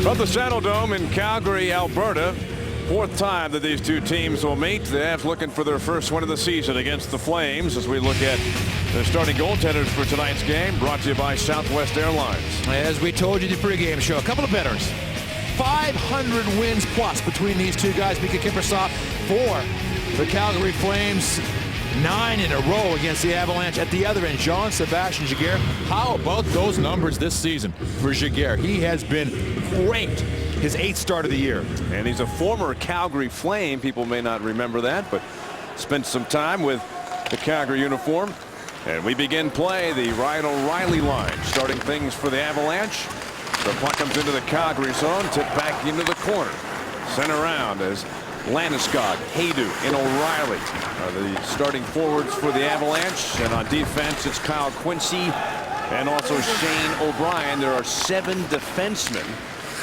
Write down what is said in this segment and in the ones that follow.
From the Saddle Dome in Calgary, Alberta, fourth time that these two teams will meet. The Avs looking for their first win of the season against the Flames as we look at the starting goaltenders for tonight's game, brought to you by Southwest Airlines. As we told you in the pregame show, a couple of bettors. 500 wins plus between these two guys. Mika Kiprusoff for the Calgary Flames. 9 in a row against the Avalanche. At the other end, Jean-Sébastien Giguère. How about those numbers this season for Giguère? He has been great. His 8th start of the year. And he's a former Calgary Flame. People may not remember that, but spent some time with the Calgary uniform. And we begin play. The Ryan O'Reilly line starting things for the Avalanche. The puck comes into the Calgary zone, tipped back into the corner. Sent around as Landeskog, Haydu, and O'Reilly are the starting forwards for the Avalanche. And on defense, it's Kyle Quincy and also Shane O'Brien. There are 7 defensemen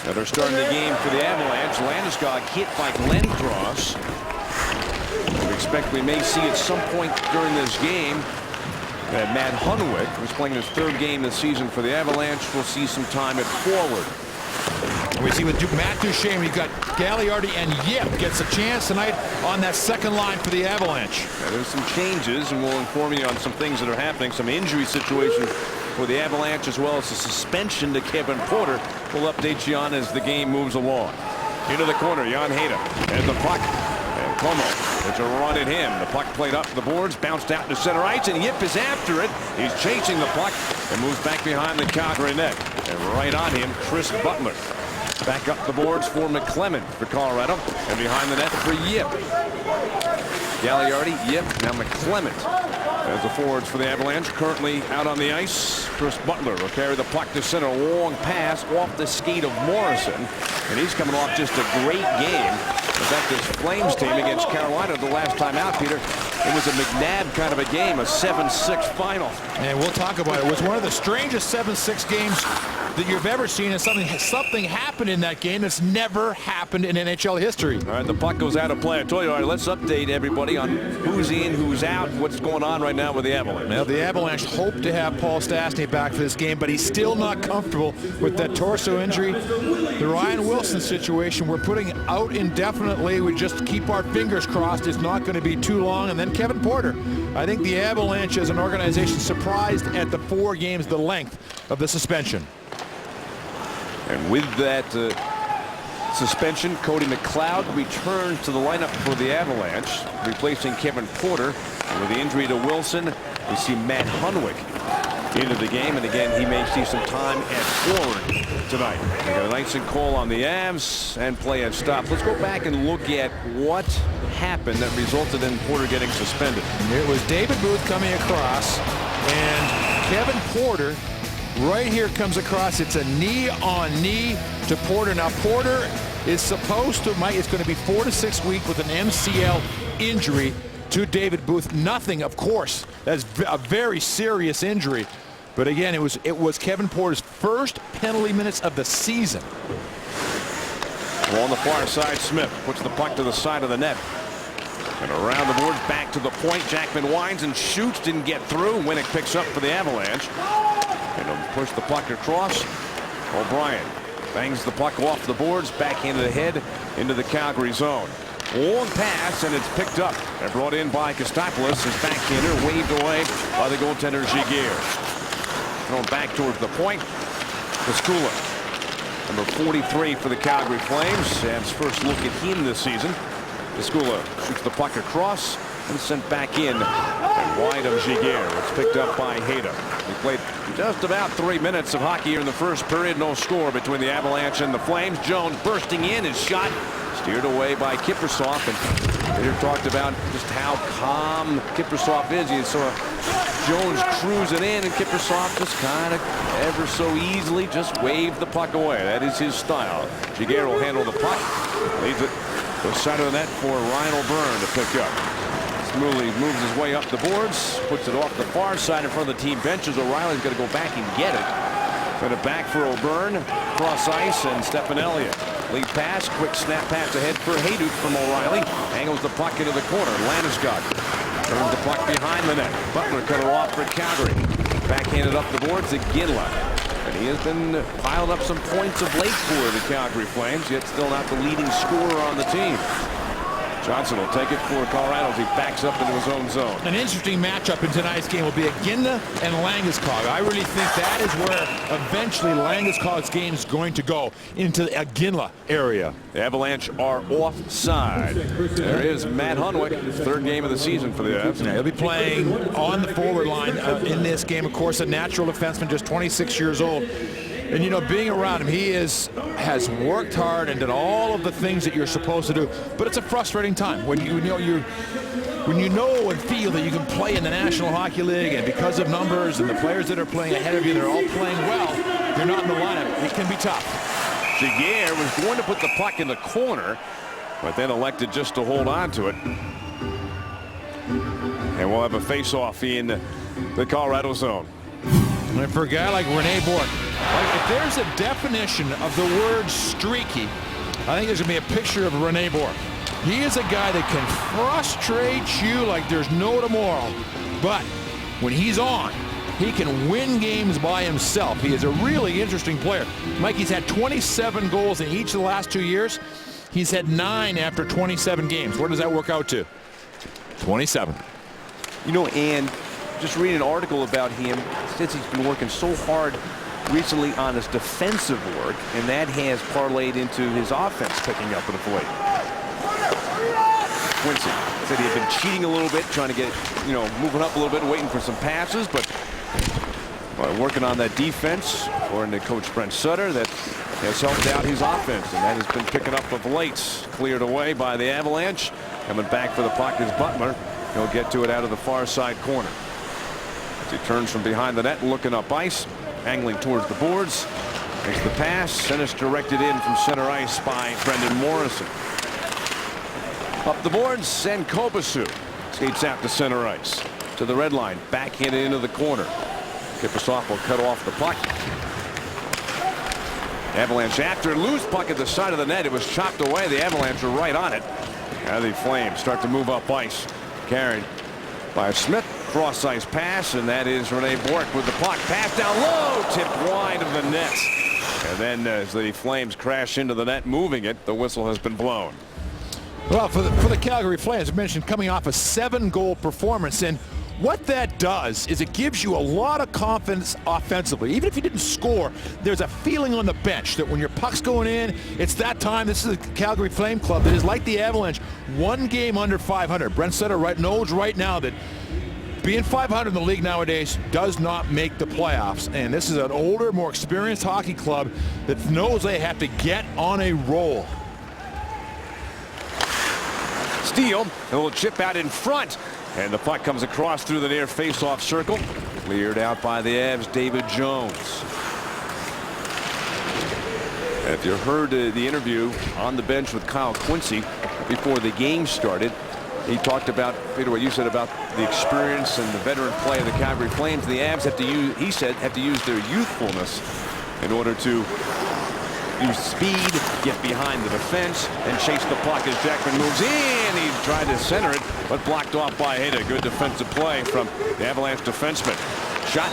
that are starting the game for the Avalanche. Landeskog hit by Lindros. We expect we may see at some point during this game that Matt Hunwick, who's playing his 3rd game this season for the Avalanche, will see some time at forward. We see with Matt Duchene, we've got Gagliardi and Yip gets a chance tonight on that second line for the Avalanche. Now, there's some changes, and we'll inform you on some things that are happening, some injury situations for the Avalanche, as well as a suspension to Kevin Porter. We'll update you on as the game moves along. Into the corner, Jan Hayda and the puck. And Como, there's a run at him. The puck played up the boards, bounced out to center ice, and Yip is after it. He's chasing the puck and moves back behind the Calgary net. And right on him, Chris Butler. Back up the boards for McClement for Colorado, and behind the net for Yip. Gagliardi, Yip, now McClement as the forwards for the Avalanche. Currently out on the ice, Chris Butler will carry the puck to center. Long pass off the skate of Morrison, and he's coming off just a great game. In fact, this Flames team against Carolina the last time out, Peter, it was a McNabb kind of a game, a 7-6 final. And we'll talk about it. It was one of the strangest 7-6 games that you've ever seen, and something happened in that game that's never happened in NHL history. All right, the puck goes out of play. I told you, all right, let's update everybody on who's in, who's out, what's going on right now with the Avalanche. Now, the Avalanche hope to have Paul Stastny back for this game, but he's still not comfortable with that torso injury. The Ryan Wilson situation, we're putting out indefinitely. We just keep our fingers crossed it's not going to be too long. And then Kevin Porter. I think the Avalanche as an organization surprised at the 4 games, the length of the suspension. And with that suspension, Cody McLeod returns to the lineup for the Avalanche, replacing Kevin Porter. And with the injury to Wilson, we see Matt Hunwick into the game. And again, he may see some time at forward tonight. We got a nice and call on the Avs and play at stop. Let's go back and look at what happened that resulted in Porter getting suspended. It was David Booth coming across, and Kevin Porter right here comes across. It's a knee-on-knee to Porter. Now, Porter is supposed to, it's going to be 4 to 6 weeks with an MCL injury to David Booth. Nothing, of course. That's a very serious injury. But again, it was Kevin Porter's first penalty minutes of the season. Well, on the far side, Smith puts the puck to the side of the net. And around the boards, back to the point. Jackman winds and shoots, didn't get through. Winnick picks up for the Avalanche. And he'll push the puck across. O'Brien bangs the puck off the boards, backhand to the head into the Calgary zone. Long pass, and it's picked up and brought in by Kostopoulos. His backhander waved away by the goaltender Giguère. Thrown back towards the point. Pascula, number 43 for the Calgary Flames. And his first look at him this season. Pascula shoots the puck across and sent back in and wide of Giguère. It's picked up by Hayda. We played just about 3 minutes of hockey here in the first period. No score between the Avalanche and the Flames. Jones bursting in, his shot steered away by Kiprusoff. And Peter talked about just how calm Kiprusoff is. You saw Jones cruising in, and Kiprusoff just kind of ever so easily just waved the puck away. That is his style. Giguère will handle the puck. Leaves it to the side of the net for Ryan O'Byrne to pick up. Smoothly moves his way up the boards, puts it off the far side in front of the team benches. O'Reilly's got to go back and get it. Send it back for O'Byrne, cross ice, and Stefan Elliott. Lead pass, quick snap pass ahead for Hayduke from O'Reilly. Angles the puck into the corner. Landeskog turns the puck behind the net. Butler cut it off for Calgary. Backhanded up the boards to Ginla. And he has been piling up some points of late for the Calgary Flames, yet still not the leading scorer on the team. Johnson will take it for Colorado as he backs up into his own zone. An interesting matchup in tonight's game will be Iginla and Landeskog. I really think that is where eventually Landeskog's game is going to go, into the Iginla area. The Avalanche are offside. There is Matt Hunwick, his third game of the season for the Avs. Yeah, he'll be playing on the forward line in this game. Of course, a natural defenseman, just 26 years old. And, you know, being around him, he has worked hard and done all of the things that you're supposed to do. But it's a frustrating time when you know and feel that you can play in the National Hockey League, and because of numbers and the players that are playing ahead of you, they're all playing well. You're not in the lineup. It can be tough. Giguère was going to put the puck in the corner, but then elected just to hold on to it. And we'll have a face-off in the Colorado zone. And for a guy like Rene Bourque, if there's a definition of the word streaky, I think there's going to be a picture of Rene Bourque. He is a guy that can frustrate you like there's no tomorrow. But when he's on, he can win games by himself. He is a really interesting player. Mikey's had 27 goals in each of the last 2 years. He's had 9 after 27 games. Where does that work out to? 27. You know, and just reading an article about him, since he's been working so hard recently on his defensive work, and that has parlayed into his offense picking up of late. Quincy said he had been cheating a little bit, trying to get, you know, moving up a little bit, waiting for some passes, but working on that defense, according to Coach Brent Sutter, that has helped out his offense, and that has been picking up of late. Cleared away by the Avalanche. Coming back for the puck is Butler. He'll get to it out of the far side corner. As he turns from behind the net, looking up ice, angling towards the boards. Makes the pass, and it's directed in from center ice by Brendan Morrison. Up the boards, and Kobasu skates out to center ice. To the red line, backhanded into the corner. Kipasov will cut off the puck. Avalanche after loose puck at the side of the net. It was chopped away. The Avalanche are right on it. Now the Flames start to move up ice. Carried by Smith. Cross ice pass, and that is Rene Bourque with the puck. Pass down low, tipped wide of the net. And then as the Flames crash into the net, moving it, the whistle has been blown. Well, for the Calgary Flames, I mentioned coming off a 7-goal performance, and what that does is it gives you a lot of confidence offensively. Even if you didn't score, there's a feeling on the bench that when your puck's going in, it's that time. This is a Calgary Flame club that is like the Avalanche, 1 game under 500. Brent Sutter knows right now that being 500 in the league nowadays does not make the playoffs. And this is an older, more experienced hockey club that knows they have to get on a roll. Steele, a little chip out in front. And the puck comes across through the near face-off circle. Cleared out by the Avs, David Jones. And if you heard the interview on the bench with Kyle Quincy before the game started, he talked about, Peter, what you said about the experience and the veteran play of the Calgary Flames. The Avs have to use, he said, have to use their youthfulness in order to use speed, get behind the defense, and chase the puck as Jackman moves in. He tried to center it, but blocked off by Hayda. Good defensive play from the Avalanche defenseman. Shot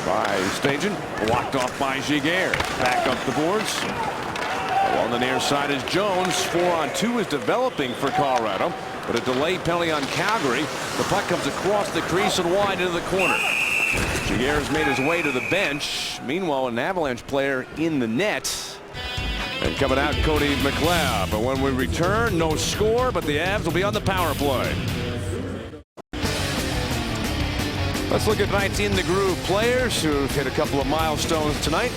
by Stajan, blocked off by Giguère. Back up the boards. On the near side is Jones. 4-on-2 is developing for Colorado, but a delayed penalty on Calgary. The puck comes across the crease and wide into the corner. Giguère's made his way to the bench. Meanwhile, an Avalanche player in the net. And coming out, Cody McLeod. But when we return, no score, but the Avs will be on the power play. Let's look at tonight's In the Groove players who hit a couple of milestones tonight.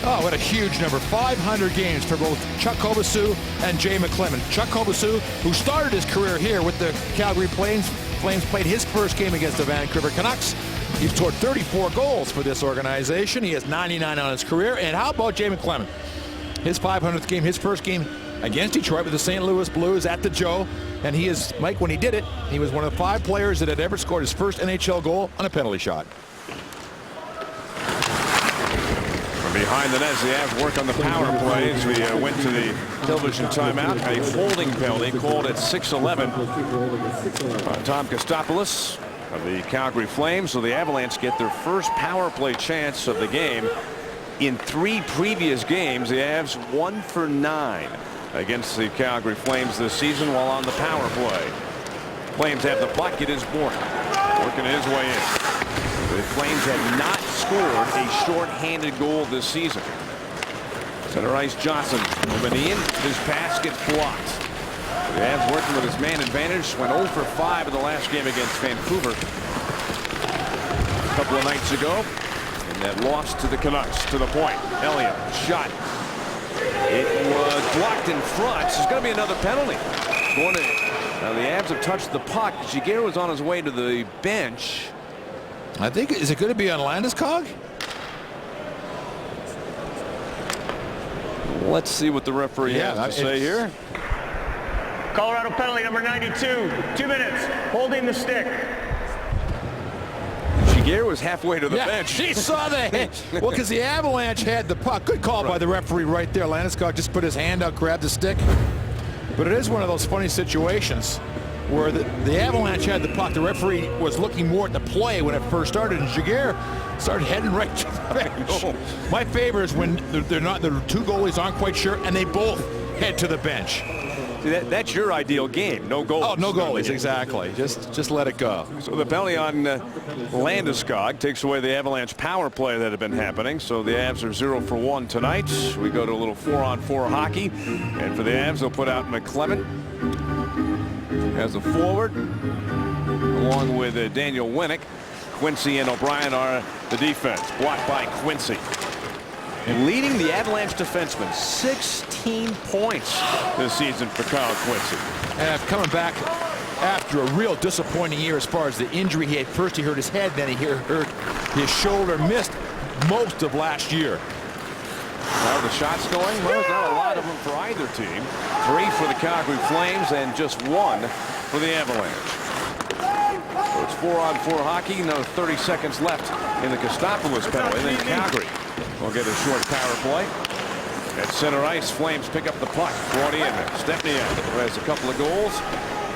Oh, what a huge number. 500 games for both Chuck Kobasu and Jay McClement. Chuck Kobasu, who started his career here with the Calgary Flames, played his first game against the Vancouver Canucks. He's scored 34 goals for this organization. He has 99 on his career. And how about Jay McClement? His 500th game, his first game against Detroit with the St. Louis Blues at the Joe. And he is, Mike, when he did it, he was one of the 5 players that had ever scored his first NHL goal on a penalty shot. From behind the net, the Avs work on the power plays. We went to the television timeout. A holding penalty called at 6:11. Tom Kostopoulos of the Calgary Flames. So the Avalanche get their first power play chance of the game. In 3 previous games, the Avs 1 for 9 against the Calgary Flames this season while on the power play. Flames have the puck. It is Bork working his way in. The Flames have not scored a short-handed goal this season. Center ice Johnson moving in. His pass gets blocked. The Avs working with his man advantage. Went 0 for 5 in the last game against Vancouver a couple of nights ago. And that loss to the Canucks. To the point. Elliott shot. It was blocked in front. So there's going to be another penalty. Now the Avs have touched the puck. Giguère was on his way to the bench. I think, is it going to be on Landeskog? Let's see what the referee has to say here. Colorado penalty number 92. 2 minutes. Holding the stick. Giguère was halfway to the bench. He saw the well, because the Avalanche had the puck. Good call by the referee right there. Landeskog just put his hand out, grabbed the stick. But it is one of those funny situations where the Avalanche had the puck. The referee was looking more at the play when it first started, and Giguère started heading right to the bench. My favorite is when the 2 goalies aren't quite sure, and they both head to the bench. See, that's your ideal game. No goals. Oh, no goalies, exactly. Just let it go. So the penalty on Landeskog takes away the Avalanche power play that had been happening. So the Avs are 0 for 1 tonight. We go to a little 4-on-4 hockey. And for the Avs, they'll put out McClellan as a forward, along with Daniel Winnick. Quincy and O'Brien are the defense. Blocked by Quincy. And leading the Avalanche defenseman, 16 points this season for Kyle Quincy. And coming back after a real disappointing year as far as the injury he had. First he hurt his head, then he hurt his shoulder. Missed most of last year. How are the shots going? Well, there's not a lot of them for either team. 3 for the Calgary Flames and just 1 for the Avalanche. So it's 4-on-4 hockey. Another 30 seconds left in the Kostopoulos penalty. And then Calgary will get a short power play. At center ice, Flames pick up the puck. Brought in. Stepniak, who has a couple of goals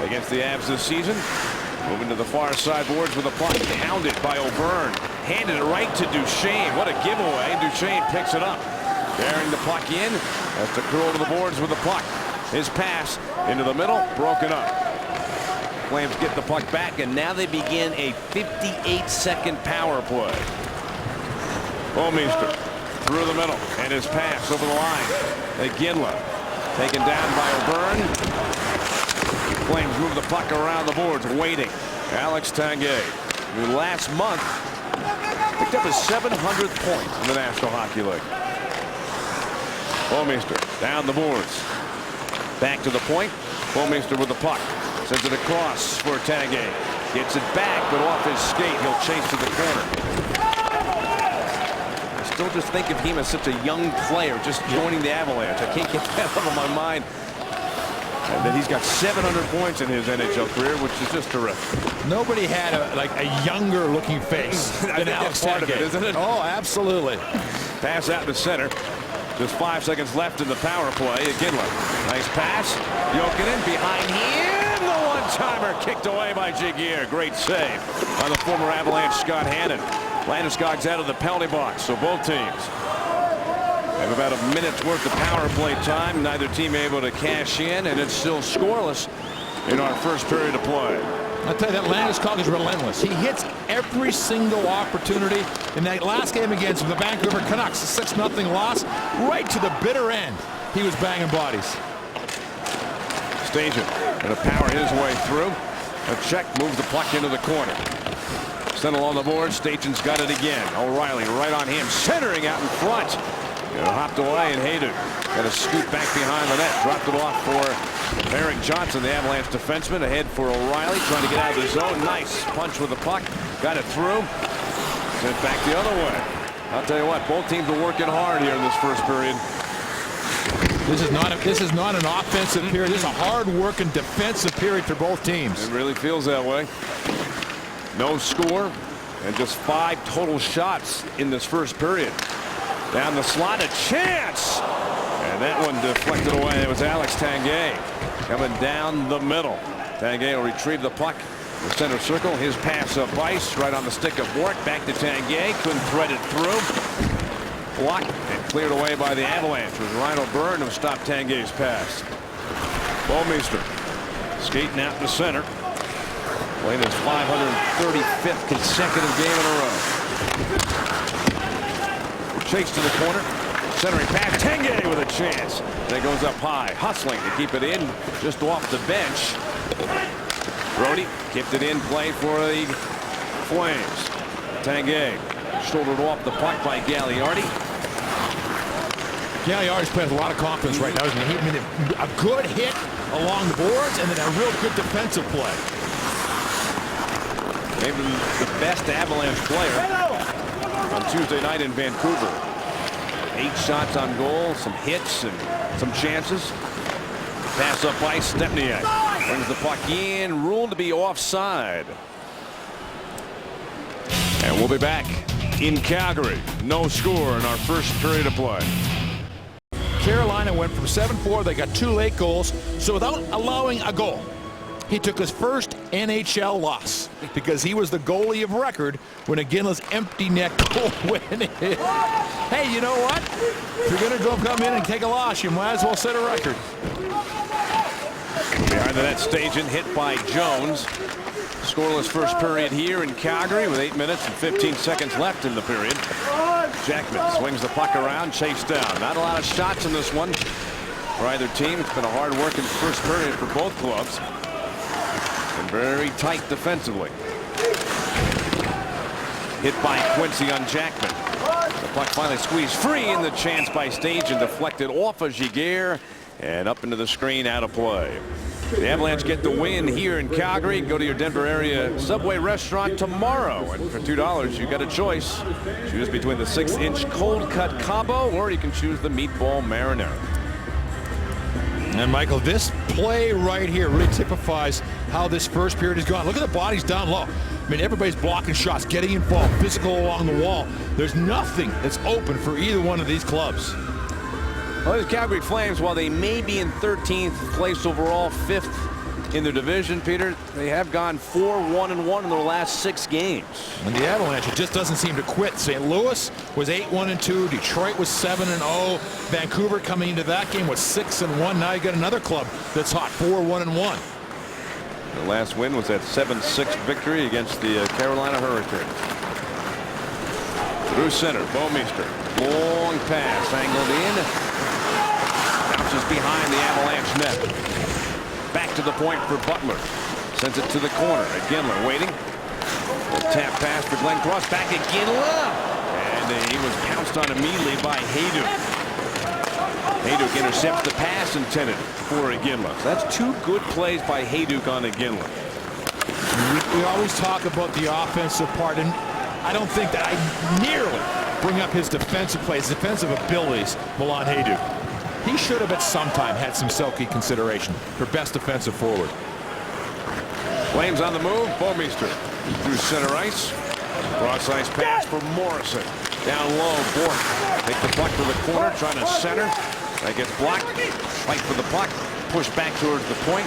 against the Avs this season. Moving to the far side boards with a puck. Hounded by O'Byrne. Handed it right to Duchesne. What a giveaway. Duchesne picks it up. Bearing the puck in. Has to curl to the boards with the puck. His pass into the middle. Broken up. Flames get the puck back, and now they begin a 58-second power play. Bomeister through the middle, and his pass over the line. Iginla taken down by O'Byrne. Flames move the puck around the boards, waiting. Alex Tanguay, who last month picked up his 700th point in the National Hockey League. Bomeister down the boards. Back to the point. Bomeister with the puck. Sends it across for Tanguay. Gets it back, but off his skate. He'll chase to the corner. I still just think of him as such a young player just joining the Avalanche. I can't get that out of my mind. And then he's got 700 points in his NHL career, which is just terrific. Nobody had a younger looking face than Alex part of it, Tanguay. isn't it? Oh, absolutely. Pass out to center. Just 5 seconds left in the power play. Iginla. Nice pass. Jokinen behind him. The one-timer kicked away by Giguère. Great save by the former Avalanche Scott Hannon. Landeskog's out of the penalty box, so both teams have about a minute's worth of power play time. Neither team able to cash in, and it's still scoreless in our first period of play. I'll tell you that Landeskog is relentless. He hits every single opportunity. In that last game against the Vancouver Canucks, a 6-0 loss, right to the bitter end, he was banging bodies. Stajan going to power his way through. A check moves the puck into the corner. Sent along the board. Stajan's got it again. O'Reilly right on him, centering out in front. Hopped away, and Hayden got to scoot back behind the net. Dropped it off for Eric Johnson, the Avalanche defenseman. Ahead for O'Reilly, trying to get out of the zone. Nice punch with the puck. Got it through. Sent back the other way. I'll tell you what, both teams are working hard here in this first period. This is not an offensive period. This is a hard-working defensive period for both teams. It really feels that way. No score, and just 5 total shots in this first period. Down the slot, a chance! And that one deflected away. It was Alex Tanguay coming down the middle. Tanguay will retrieve the puck in the center circle. His pass up ice, right on the stick of Bork. Back to Tanguay. Couldn't thread it through. blocked and cleared away by the Avalanche. It was Ryan O'Byrne who stopped Tanguay's pass. Bouwmeester skating out to center. Playing his 535th consecutive game in a row. Chase to the corner. Centering pass. Tanguay with a chance. And it goes up high. Hustling to keep it in just off the bench. Brody kept it in play for the Flames. Tanguay shouldered off the puck by Gagliardi. Gagliardi's playing with a lot of confidence right now. A good hit along the boards and then a real good defensive play. Maybe the best Avalanche player on Tuesday night in Vancouver. 8 shots on goal, some hits and some chances. Pass up by Stepniak. Brings the puck in, ruled to be offside. And we'll be back in Calgary. No score in our first period of play. Carolina went from 7-4. They got 2 late goals. So without allowing a goal, he took his first NHL loss because he was the goalie of record when Iginla's empty net goal went in. Hey, you know what? If you're going to come in and take a loss, you might as well set a record. Behind the net, Stajan hit by Jones. Scoreless first period here in Calgary with 8 minutes and 15 seconds left in the period. Jackman swings the puck around, chased down. Not a lot of shots in this one for either team. It's been a hard working first period for both clubs. And very tight defensively. Hit by Quincy on Jackman. The puck finally squeezed free, and the chance by Stajan deflected off of Giguère and up into the screen, out of play. The Avalanche get the win here in Calgary. Go to your Denver area Subway restaurant tomorrow, and for $2 you got a choice. Choose between the 6-inch cold cut combo, or you can choose the meatball marinara. And Michael, this play right here really typifies how this first period has gone. Look at the bodies down low. I mean, everybody's blocking shots, getting involved, physical along the wall. There's nothing that's open for either one of these clubs. Well, the Calgary Flames, while they may be in 13th place overall, 5th in their division, Peter, they have gone 4-1-1 in their last 6 games. And the Avalanche, it just doesn't seem to quit. St. Louis was 8-1-2. Detroit was 7-0. Vancouver coming into that game was 6-1. Now you got another club that's hot, 4-1-1. The last win was that 7-6 victory against the Carolina Hurricanes. Through center, Bouwmeester. Long pass, angled in. Bounces behind the Avalanche net. Back to the point for Butler. Sends it to the corner. Iginla waiting. A tap pass for Glenn Cross. Back Iginla. And he was pounced on immediately by Hejduk. Hejduk intercepts the pass intended for Iginla. So that's 2 good plays by Hejduk on Iginla. We always talk about the offensive part, and I don't think that I nearly bring up his defensive plays, defensive abilities, Milan Hejduk. He should have at some time had some Selke consideration for best defensive forward. Flames on the move. Bouwmeester through center ice. Cross ice pass for Morrison. Down low, Bork. Take the puck to the corner, trying to center. That gets blocked. Fight for the puck. Push back towards the point.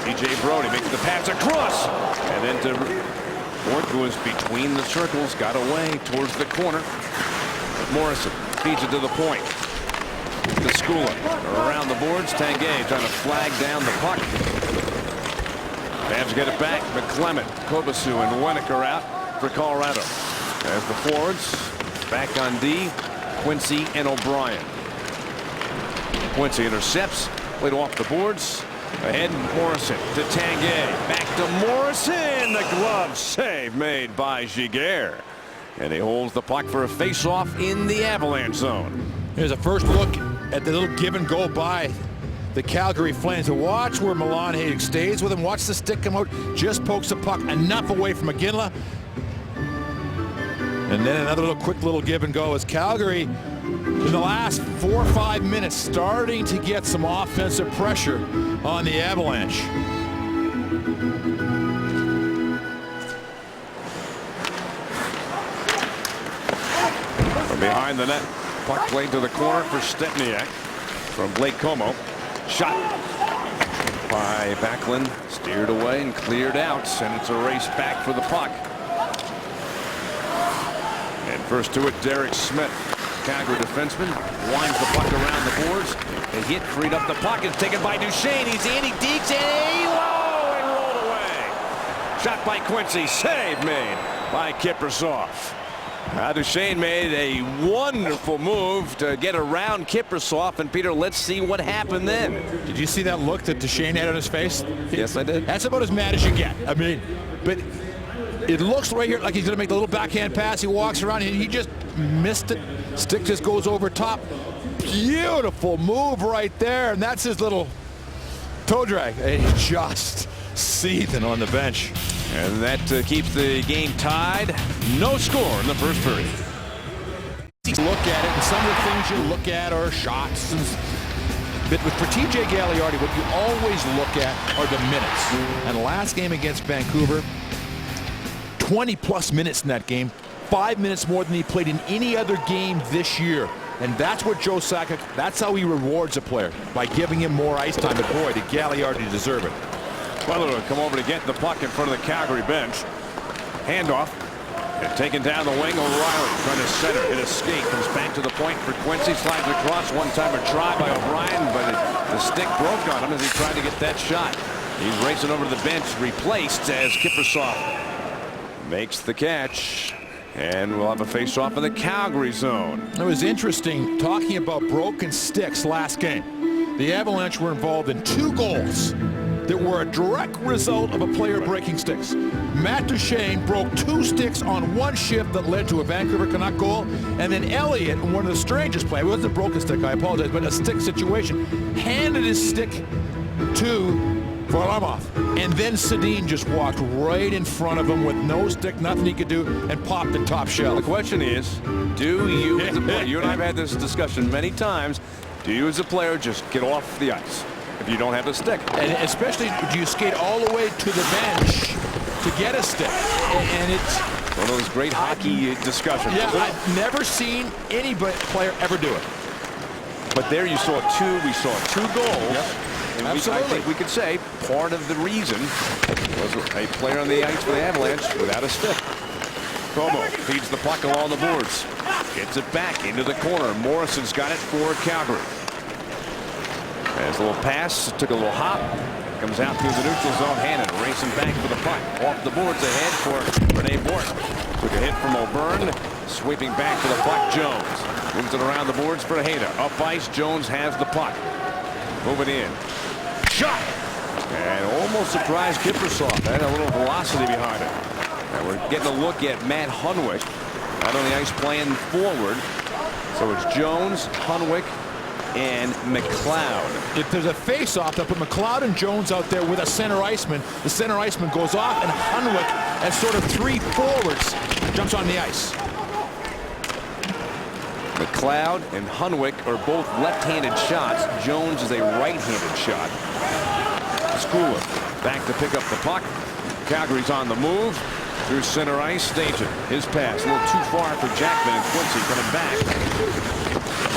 A.J. Brody makes the pass across. And then to Bork, who was between the circles, got away towards the corner. Morrison feeds it to the point. The Skula around the boards. Tanguay trying to flag down the puck. Habs get it back. McClement, Kobasu, and Weniker out for Colorado. As the forwards back on D, Quincy and O'Brien. Quincy intercepts, played off the boards. Ahead, Morrison to Tanguay. Back to Morrison. The glove save made by Giguère. And he holds the puck for a face-off in the Avalanche zone. Here's a first look at the little give and go by the Calgary Flames. And watch where Milan Hejduk stays with him. Watch the stick come out. Just pokes the puck enough away from Iginla. And then another quick little give and go as Calgary, in the last 4 or 5 minutes, starting to get some offensive pressure on the Avalanche. From behind the net, puck played to the corner for Stepniak from Blake Como. Shot by Backlund, steered away and cleared out, and it's a race back for the puck. And first to it, Derek Smith. Calgary defenseman winds the puck around the boards. A hit freed up the puck. It's taken by Duchesne. He's in. He deeks and low and rolled away. Shot by Quincy. Save made by Kiprusoff. Duchesne made a wonderful move to get around Kiprusoff. And Peter, let's see what happened then. Did you see that look that Duchesne had on his face? Yes, I did. That's about as mad as you get. I mean, but it looks right here like he's going to make the little backhand pass. He walks around and he just missed it. Stick just goes over top. Beautiful move right there. And that's his little toe drag. And he's just seething on the bench. And that keeps the game tied. No score in the first period. Look at it, and some of the things you look at are shots. But for TJ Gagliardi, what you always look at are the minutes. And the last game against Vancouver, 20-plus minutes in that game, 5 minutes more than he played in any other game this year. And that's what Joe Sakic, that's how he rewards a player, by giving him more ice time. But boy, did Gagliardi deserve it. Butler will come over to get the puck in front of the Calgary bench. Handoff. And taken down the wing. O'Reilly trying to center. Hit a skate. Comes back to the point for Quincy. Slides across. One-timer try by O'Brien, but the stick broke on him as he tried to get that shot. He's racing over to the bench. Replaced as Kiprusoff makes the catch. And we'll have a face-off in the Calgary zone. It was interesting talking about broken sticks last game. The Avalanche were involved in 2 goals that were a direct result of a player breaking sticks. Matt Duchesne broke 2 sticks on one shift that led to a Vancouver Canuck goal. And then Elliott, one of the strangest plays, it wasn't a broken stick, I apologize, but a stick situation, handed his stick to Varlamov. And then Sedin just walked right in front of him with no stick, nothing he could do, and popped the top shelf. The question is, do you as a player, you and I have had this discussion many times, do you as a player just get off the ice if you don't have a stick? And especially, do you skate all the way to the bench to get a stick? And it's one of those great hockey discussions. Yeah, I've never seen any player ever do it. But there you saw 2. We saw 2 goals. Yep. And Absolutely. I think we could say part of the reason was a player on the ice for the Avalanche without a stick. Como feeds the puck along the boards. Gets it back into the corner. Morrison's got it for Calgary. As a little pass, took a little hop. Comes out through the neutral zone. Hannon racing back for the puck. Off the boards ahead for Rene Bourque. Took a hit from O'Byrne. Sweeping back for the puck, Jones. Moves it around the boards for Hayda. Up ice, Jones has the puck. Moving in. Shot! And almost surprised Kiprusoff. Had a little velocity behind it. And we're getting a look at Matt Hunwick out on the ice playing forward. So it's Jones, Hunwick, and McLeod. If there's a face-off, they'll put McLeod and Jones out there with a center iceman. The center iceman goes off, and Hunwick, as sort of 3 forwards, jumps on the ice. McLeod and Hunwick are both left-handed shots. Jones is a right-handed shot. Schooler back to pick up the puck. Calgary's on the move. Through center ice, staging his pass. A little too far for Jackman, and Quincy coming back.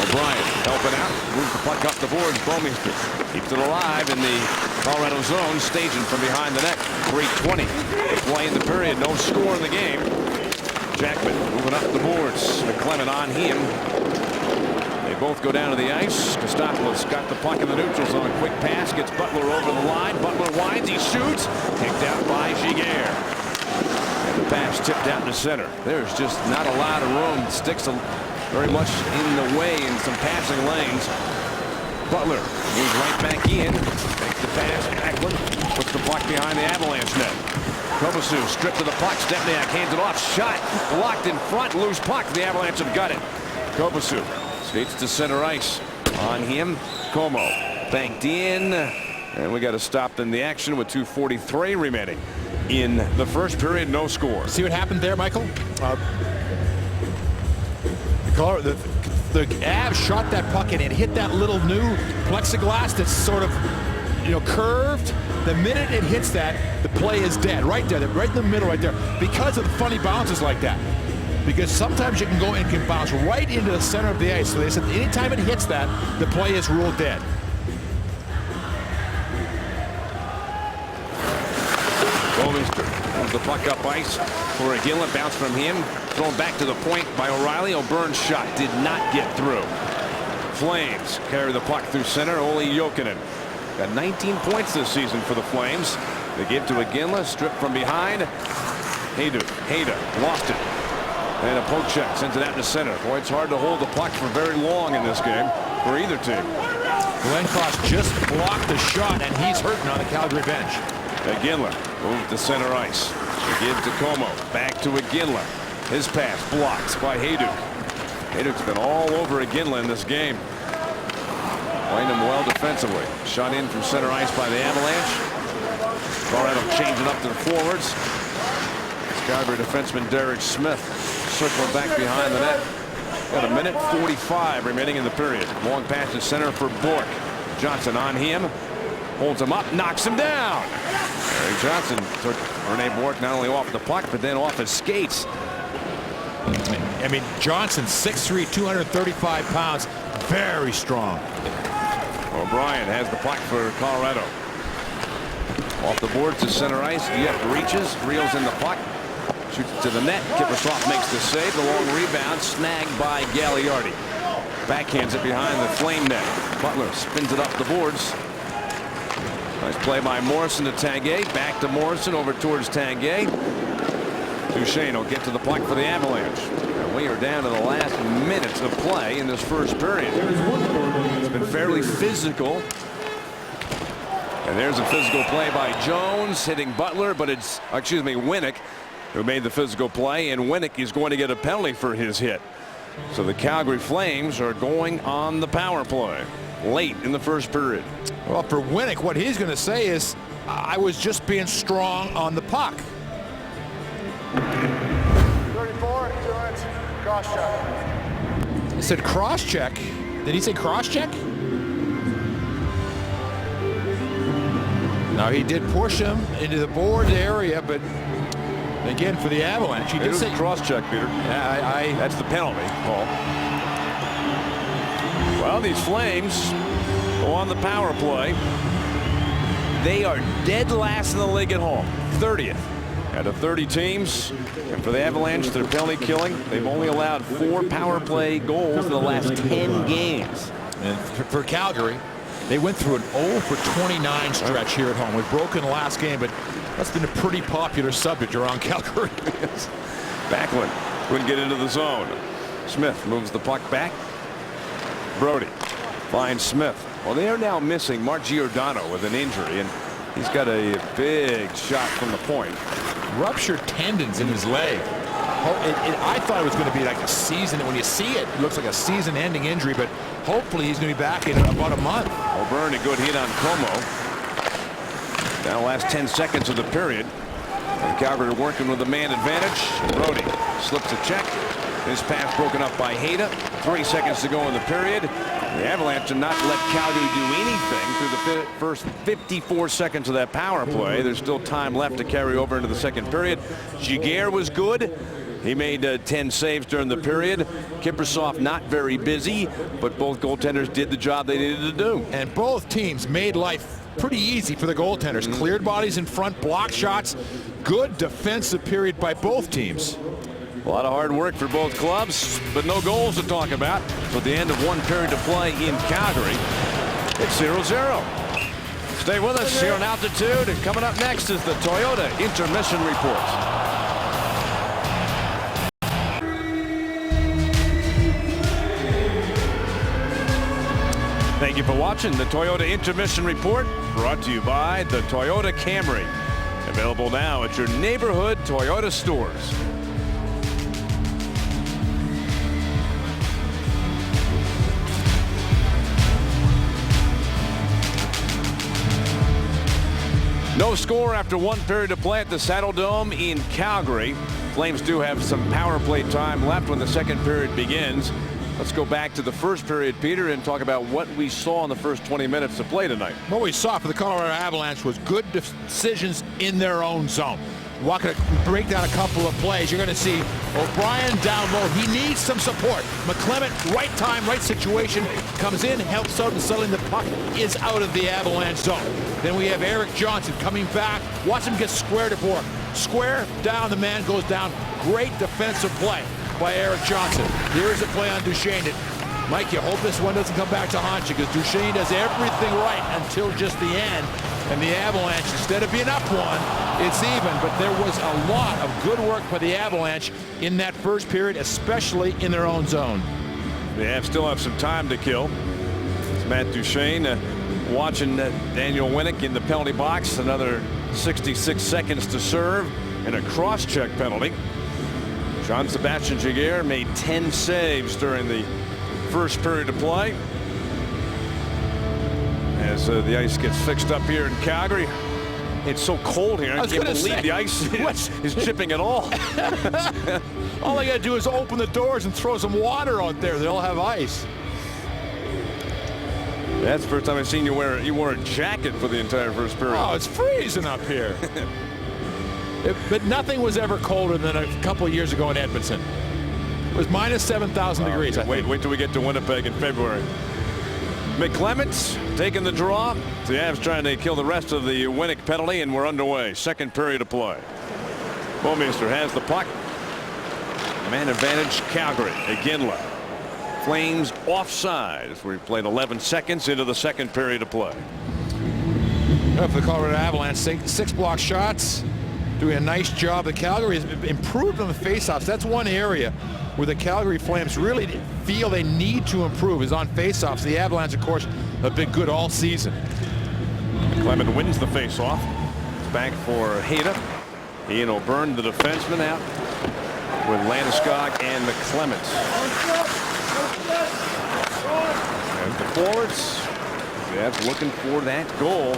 O'Brien helping out. Moves the puck up the boards. Bouwmeester keeps it alive in the Colorado zone. Staging from behind the net. 3:20 to play in the period. No score in the game. Jackman moving up the boards. McClement on him. They both go down to the ice. Kostopoulos got the puck in the neutral zone. A quick pass gets Butler over the line. Butler winds. He shoots. Kicked out by Giguère. And the pass tipped out to center. There's just not a lot of room. Sticks very much in the way in some passing lanes. Butler moves right back in. Takes the pass. Backlund puts the puck behind the Avalanche net. Kovacic stripped to the puck. Stepniak hands it off. Shot blocked in front. Loose puck. The Avalanche have got it. Kovacic skates to center ice. On him, Como banked in. And we got to stop in the action with 2:43 remaining in the first period. No score. See what happened there, Michael? The Avs shot that puck and it hit that little new plexiglass that's sort of, curved. The minute it hits that, the play is dead. Right there, right in the middle right there. Because of funny bounces like that. Because sometimes you can go and can bounce right into the center of the ice. So they said anytime it hits that, the play is ruled dead. Bouwmeester moves the puck up ice for Iginla. Bounce from him. Thrown back to the point by O'Reilly. O'Byrne's shot did not get through. Flames carry the puck through center. Olli Jokinen got 19 points this season for the Flames. They give to Iginla. Stripped from behind. Hayda lost it. And a poke check sends it out to center. Boy, it's hard to hold the puck for very long in this game for either team. Glenn Cross just blocked the shot, and he's hurting on the Calgary bench. Iginla moved to center ice. They give to Como. Back to Iginla. His pass blocked by Hayduk. Hayduk's been all over Iginla in this game. Playing him well defensively. Shot in from center ice by the Avalanche. Colorado changing up to the forwards. Calgary defenseman Derek Smith circling back behind the net. Got a minute 45 remaining in the period. Long pass to center for Bork. Johnson on him. Holds him up. Knocks him down. Eric Johnson took Rene Bork not only off the puck, but then off his skates. I mean, Johnson, 6'3", 235 pounds. Very strong. O'Brien has the puck for Colorado. Off the boards to center ice. Yep, reaches. Reels in the puck. Shoots it to the net. Kiprusoff makes the save. The long rebound snagged by Gagliardi. Backhands it behind the Flame net. Butler spins it up the boards. Nice play by Morrison to Tanguay. Back to Morrison over towards Tanguay. Duchesne will get to the puck for the Avalanche. And we are down to the last minutes of play in this first period. It's been fairly physical. And there's a physical play by Jones hitting Butler, but it's, Winnick, who made the physical play, and Winnick is going to get a penalty for his hit. So the Calgary Flames are going on the power play late in the first period. Well, for Winnick, what he's going to say is, I was just being strong on the puck. 34, Jones, cross check. He said cross check. Did he say cross check? Now, he did push him into the board area, but again, for the Avalanche, he did say cross check, Peter. Yeah, that's the penalty, Paul. Well, these Flames go on the power play. They are dead last in the league at home, 30th out of 30 teams. And for the Avalanche, their penalty killing, they've only allowed 4 power play goals in the last 10 games. And for Calgary, they went through an 0 for 29 stretch here at home. We've broken the last game, but that's been a pretty popular subject around Calgary. Backlund couldn't get into the zone. Smith moves the puck back. Brody finds Smith. Well, they are now missing Mark Giordano with an injury, and he's got a big shot from the point. Ruptured tendons in his leg. I thought it was going to be like a season. When you see it, it looks like a season-ending injury, but hopefully he's going to be back in about a month. O'Byrne, a good hit on Como. Now last 10 seconds of the period. And Calgary are working with a man advantage. Brody slips a check. His pass broken up by Hayda. 3 seconds to go in the period. The Avalanche did not let Calgary do anything through the first 54 seconds of that power play. There's still time left to carry over into the second period. Giguère was good. He made 10 saves during the period. Kiprusoff not very busy, but both goaltenders did the job they needed to do. And both teams made life pretty easy for the goaltenders. Cleared bodies in front, blocked shots. Good defensive period by both teams. A lot of hard work for both clubs, but no goals to talk about. So at the end of one period to play in Calgary, it's 0-0. Stay with us here on Altitude, and coming up next is the Toyota Intermission Report. Thank you for watching the Toyota Intermission Report, brought to you by the Toyota Camry. Available now at your neighborhood Toyota stores. No score after one period of play at the Saddle Dome in Calgary. Flames do have some power play time left when the second period begins. Let's go back to the first period, Peter, and talk about what we saw in the first 20 minutes of play tonight. What we saw for the Colorado Avalanche was good decisions in their own zone. We're going to break down a couple of plays. You're going to see O'Brien down low. He needs some support. McClement, right time, right situation, comes in, helps out, and suddenly the puck is out of the Avalanche zone. Then we have Eric Johnson coming back. Watch him get square to Bork. square, down, the man goes down. Great defensive play by Eric Johnson. Here's a play on Duchesne. Mike, you hope this one doesn't come back to haunt you, because Duchesne does everything right until just the end. And the Avalanche, instead of being up one, it's even. But there was a lot of good work by the Avalanche in that first period, especially in their own zone. They still have some time to kill. It's Matt Duchesne watching Daniel Winnick in the penalty box. Another 66 seconds to serve and a cross-check penalty. Jean-Sebastien Giguère made 10 saves during the first period of play. As the ice gets fixed up here in Calgary. It's so cold here. I can't believe the ice is chipping at all. All I got to do is open the doors and throw some water out there. They'll have ice. That's the first time I've seen you wore a jacket for the entire first period. Oh, it's freezing up here. But nothing was ever colder than a couple of years ago in Edmonton. It was minus 7,000 degrees. Wait till we get to Winnipeg in February. McClements taking the draw. The Avs trying to kill the rest of the Winnick penalty, and we're underway. Second period of play. Bouwmeester has the puck. Man advantage, Calgary. Iginla. Flames offside as we played 11 seconds into the second period of play. For the Colorado Avalanche, 6 block shots. Doing a nice job. The Calgary has improved on the faceoffs. That's one area where the Calgary Flames really feel they need to improve, is on faceoffs. The Avalanche, of course, have been good all season. Clement wins the faceoff. It's back for Hayda. Ian O'Byrne, the defenseman, out with Landeskog and McClements. As the forwards, the Avs looking for that goal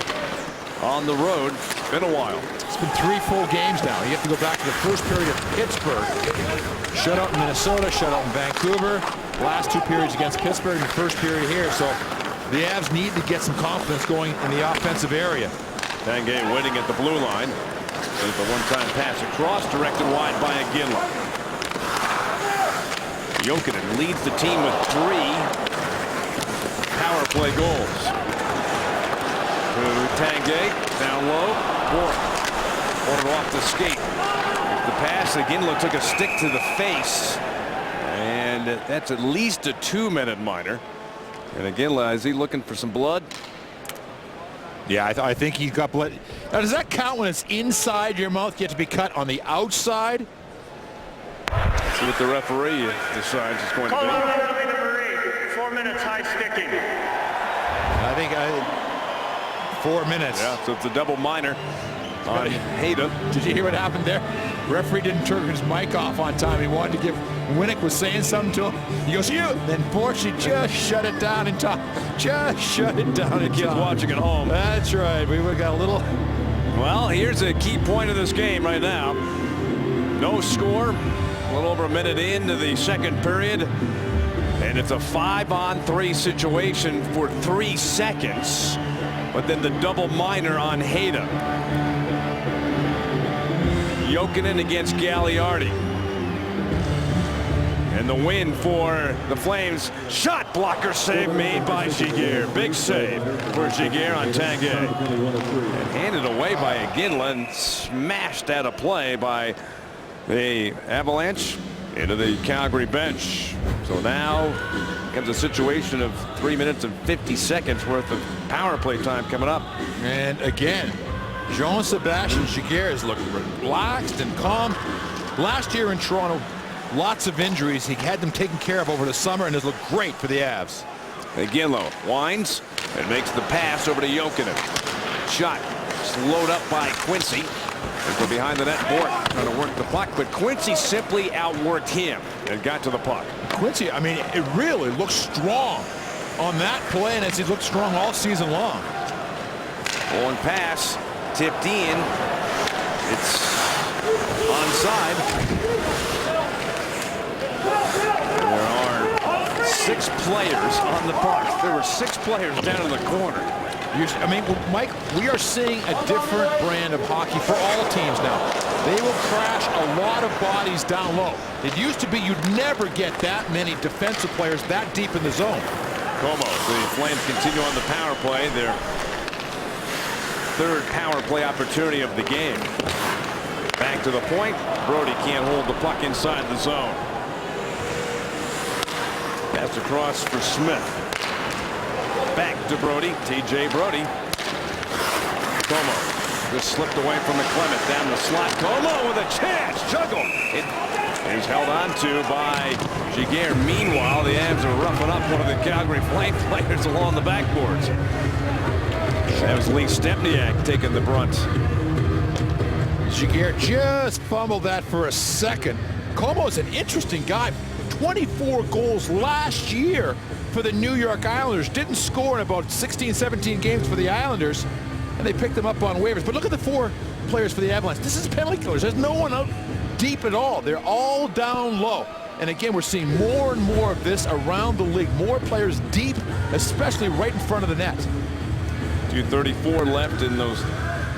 on the road. It's been a while. It's been 3 full games now. You have to go back to the first period of Pittsburgh. Shutout in Minnesota, shutout in Vancouver. Last 2 periods against Pittsburgh, and the first period here. So the Avs need to get some confidence going in the offensive area. Tanguay waiting at the blue line. There's the one-time pass across, directed wide by Iginla. Jokinen leads the team with 3 power play goals. To Tanguay, down low, Bourque. Ordered off the skate. The pass, Iginla took a stick to the face. And that's at least a 2-minute minor. And Iginla, is he looking for some blood? Yeah, I think he got blood. Now, does that count when it's inside your mouth? You have to be cut on the outside? Let's see what the referee decides it's going to be. Penalty number 8, 4 minutes high sticking. I think 4 minutes. Yeah, so it's a double minor on Hayda. Did you hear what happened there? Referee didn't turn his mic off on time. He wanted to give, Winnick was saying something to him. He goes, you. Then Borchie just shut it down in time. Just shut it down in time. Kids watching at home. That's right. We got a little. Well, here's a key point of this game right now. No score. A little over a minute into the second period. And it's a 5-on-3 situation for 3 seconds. But then the double minor on Hayda. Jokinen against Gagliardi. And the win for the Flames. Shot blocker save made by Giguère. Big save for Giguère on Tanguay. And handed away by Iginla and smashed out of play by the Avalanche into the Calgary bench. So now comes a situation of 3 minutes and 50 seconds worth of power play time coming up. And again, Jean-Sebastien Giguère is looking relaxed and calm. Last year in Toronto, lots of injuries. He had them taken care of over the summer and has looked great for the Avs. Iginla winds and makes the pass over to Jokinen. Shot slowed up by Quincy. And from behind the net, Bourque trying to work the puck, but Quincy simply outworked him and got to the puck. Quincy, I mean, it really looks strong on that play, and as he looked strong all season long. Long pass, tipped in. It's onside. There are 6 players on the puck. There were 6 players down in the corner. I mean, Mike, we are seeing a different brand of hockey for all teams now. They will crash a lot of bodies down low. It used to be you'd never get that many defensive players that deep in the zone. Como, the Flames continue on the power play. Their 3rd power play opportunity of the game. Back to the point. Brody can't hold the puck inside the zone. Pass across for Smith. Back to Brody. TJ Brody. Como just slipped away from McClement down the slot. Como with a chance. Juggle. It is held on to by Giguère. Meanwhile, the Avs are roughing up one of the Calgary Flame players along the backboards. That was Lee Stempniak taking the brunt. Giguère just fumbled that for a second. Como's an interesting guy. 24 goals last year for the New York Islanders. Didn't score in about 16, 17 games for the Islanders, and they picked him up on waivers. But look at the 4 players for the Avalanche. This is penalty killers. There's no one out deep at all. They're all down low. And again, we're seeing more and more of this around the league. More players deep, especially right in front of the net. 2:34 left in those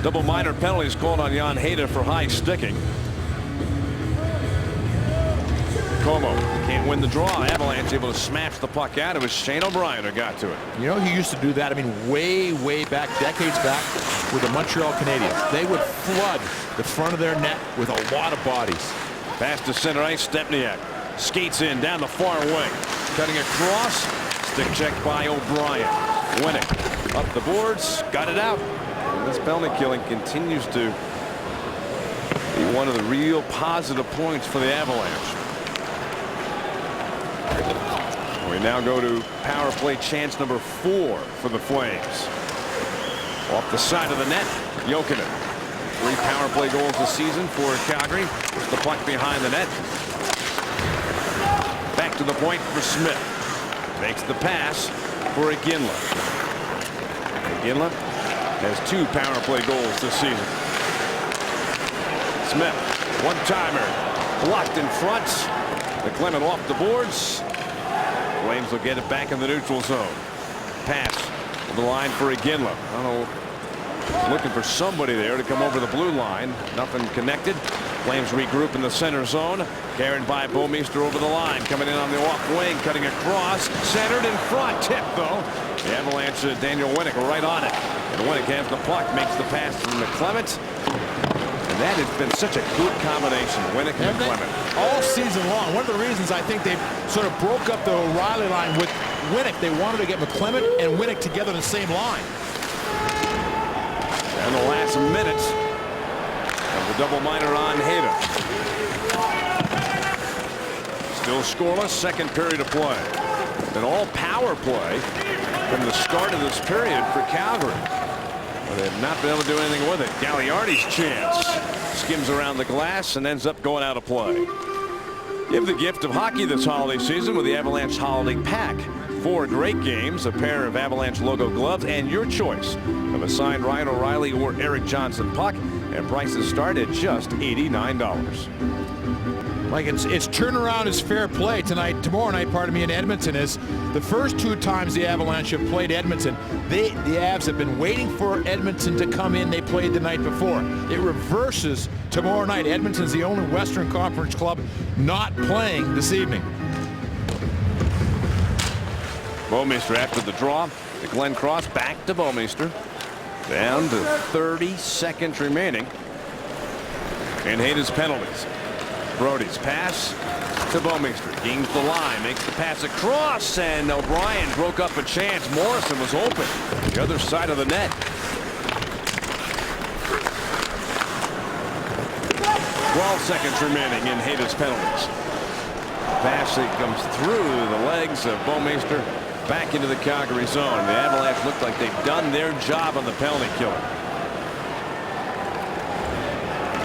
double minor penalties called on Jan Hejda for high sticking. Como can't win the draw. Avalanche able to smash the puck out. It was Shane O'Brien who got to it. You know, he used to do that, I mean, way back, decades back, with the Montreal Canadiens. They would flood the front of their net with a lot of bodies. Pass to center ice. Stempniak skates in down the far wing. Cutting across. Stick check by O'Brien. Winnick up the boards. Got it out. And this penalty killing continues to be one of the real positive points for the Avalanche. We now go to power play chance number 4 for the Flames. Off the side of the net, Jokinen. 3 power play goals this season for Calgary. Puts the puck behind the net. Back to the point for Smith. Makes the pass for Iginla. Iginla has 2 power play goals this season. Smith, one-timer, blocked in front. McClement off the boards. Flames will get it back in the neutral zone. Pass to the line for Iginla. I don't know, looking for somebody there to come over the blue line. Nothing connected. Flames regroup in the center zone. Carried by Bouwmeester over the line. Coming in on the off wing. Cutting across. Centered in front. Tip though. The Avalanche, Daniel Winnick right on it. And Winnick has the puck. Makes the pass from McClement. And that has been such a good combination. Winnick and McClement. All season long. One of the reasons I think they sort of broke up the O'Reilly line with Winnick. They wanted to get McClement and Winnick together in the same line. And the last minute of the double minor on Hejda. Still scoreless. Second period of play. An all power play from the start of this period for Calgary. But they have not been able to do anything with it. Gagliardi's chance. Skims around the glass and ends up going out of play. Give the gift of hockey this holiday season with the Avalanche Holiday Pack. 4 great games, a pair of Avalanche logo gloves, and your choice of a signed Ryan O'Reilly or Eric Johnson puck. And prices start at just $89. Like it's turnaround is fair play tonight. Tomorrow night, pardon me, in Edmonton is the first 2 times the Avalanche have played Edmonton. The Avs have been waiting for Edmonton to come in. They played the night before. It reverses tomorrow night. Edmonton's the only Western Conference club not playing this evening. Bouwmeester after the draw. The Glenn Cross back to Bouwmeester. Down to 30 seconds remaining. And Hejda's penalties. Brody's pass to Bouwmeester. Gains the line. Makes the pass across. And O'Brien broke up a chance. Morrison was open. The other side of the net. 12 seconds remaining in Hejda's penalties. Pass that comes through the legs of Bouwmeester. Back into the Calgary zone. The Avalanche look like they've done their job on the penalty killer.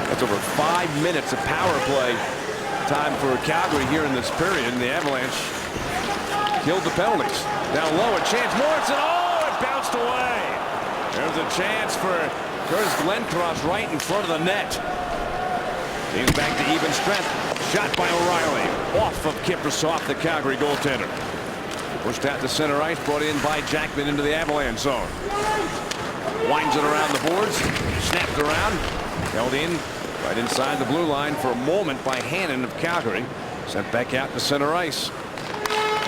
That's over 5 minutes of power play time for Calgary here in this period. And the Avalanche killed the penalties. Down low, a chance. Morrison. Oh, it bounced away. There's a chance for Curtis Glencross right in front of the net. He's back to even strength. Shot by O'Reilly. Off of Kiprusoff, the Calgary goaltender. Pushed out to center ice, brought in by Jackman into the Avalanche zone. Winds it around the boards, snapped around, held in right inside the blue line for a moment by Hannon of Calgary. Sent back out to center ice.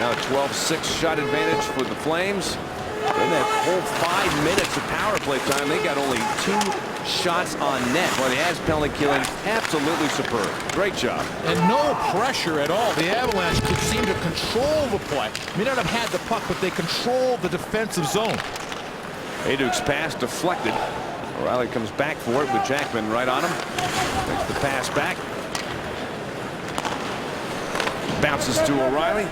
Now a 12-6 shot advantage for the Flames. In that whole 5 minutes of power play time, they got only 2 shots on net. Well, he has penalty killing. Absolutely superb. Great job. And no pressure at all. The Avalanche could seem to control the play. May not have had the puck, but they controlled the defensive zone. Aiduk's pass deflected. O'Reilly comes back for it with Jackman right on him. Takes the pass back. Bounces to O'Reilly.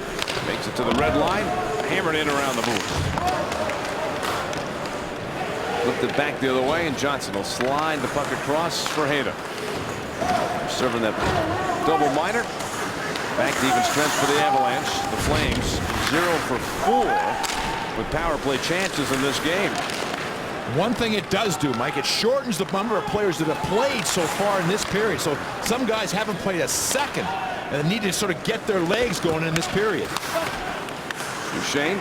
Makes it to the red line. Hammered in around the boards. Flipped it back the other way, and Johnson will slide the puck across for Hayda. Serving that double minor. Back to even strength for the Avalanche. The Flames 0 for 4 with power play chances in this game. One thing it does do, Mike, it shortens the number of players that have played so far in this period. So some guys haven't played a second and need to sort of get their legs going in this period. Duchesne.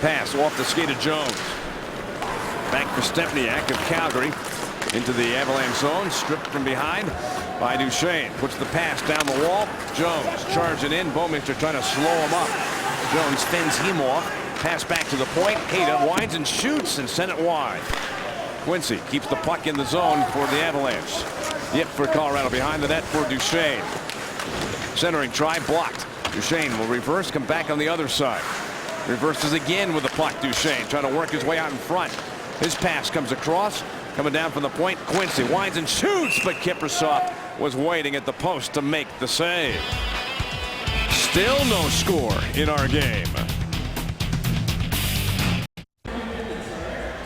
Pass off the skate of Jones. Back for Stepniak of Calgary into the Avalanche zone. Stripped from behind by Duchesne. Puts the pass down the wall. Jones charging in. Bouwmeester trying to slow him up. Jones fends him off. Pass back to the point. Hayda winds and shoots and sent it wide. Quincy keeps the puck in the zone for the Avalanche. Yip for Colorado behind the net for Duchesne. Centering try blocked. Duchesne will reverse, come back on the other side. Reverses again with the puck. Duchesne trying to work his way out in front. His pass comes across. Coming down from the point. Quincy winds and shoots, but Kiprusoff was waiting at the post to make the save. Still no score in our game.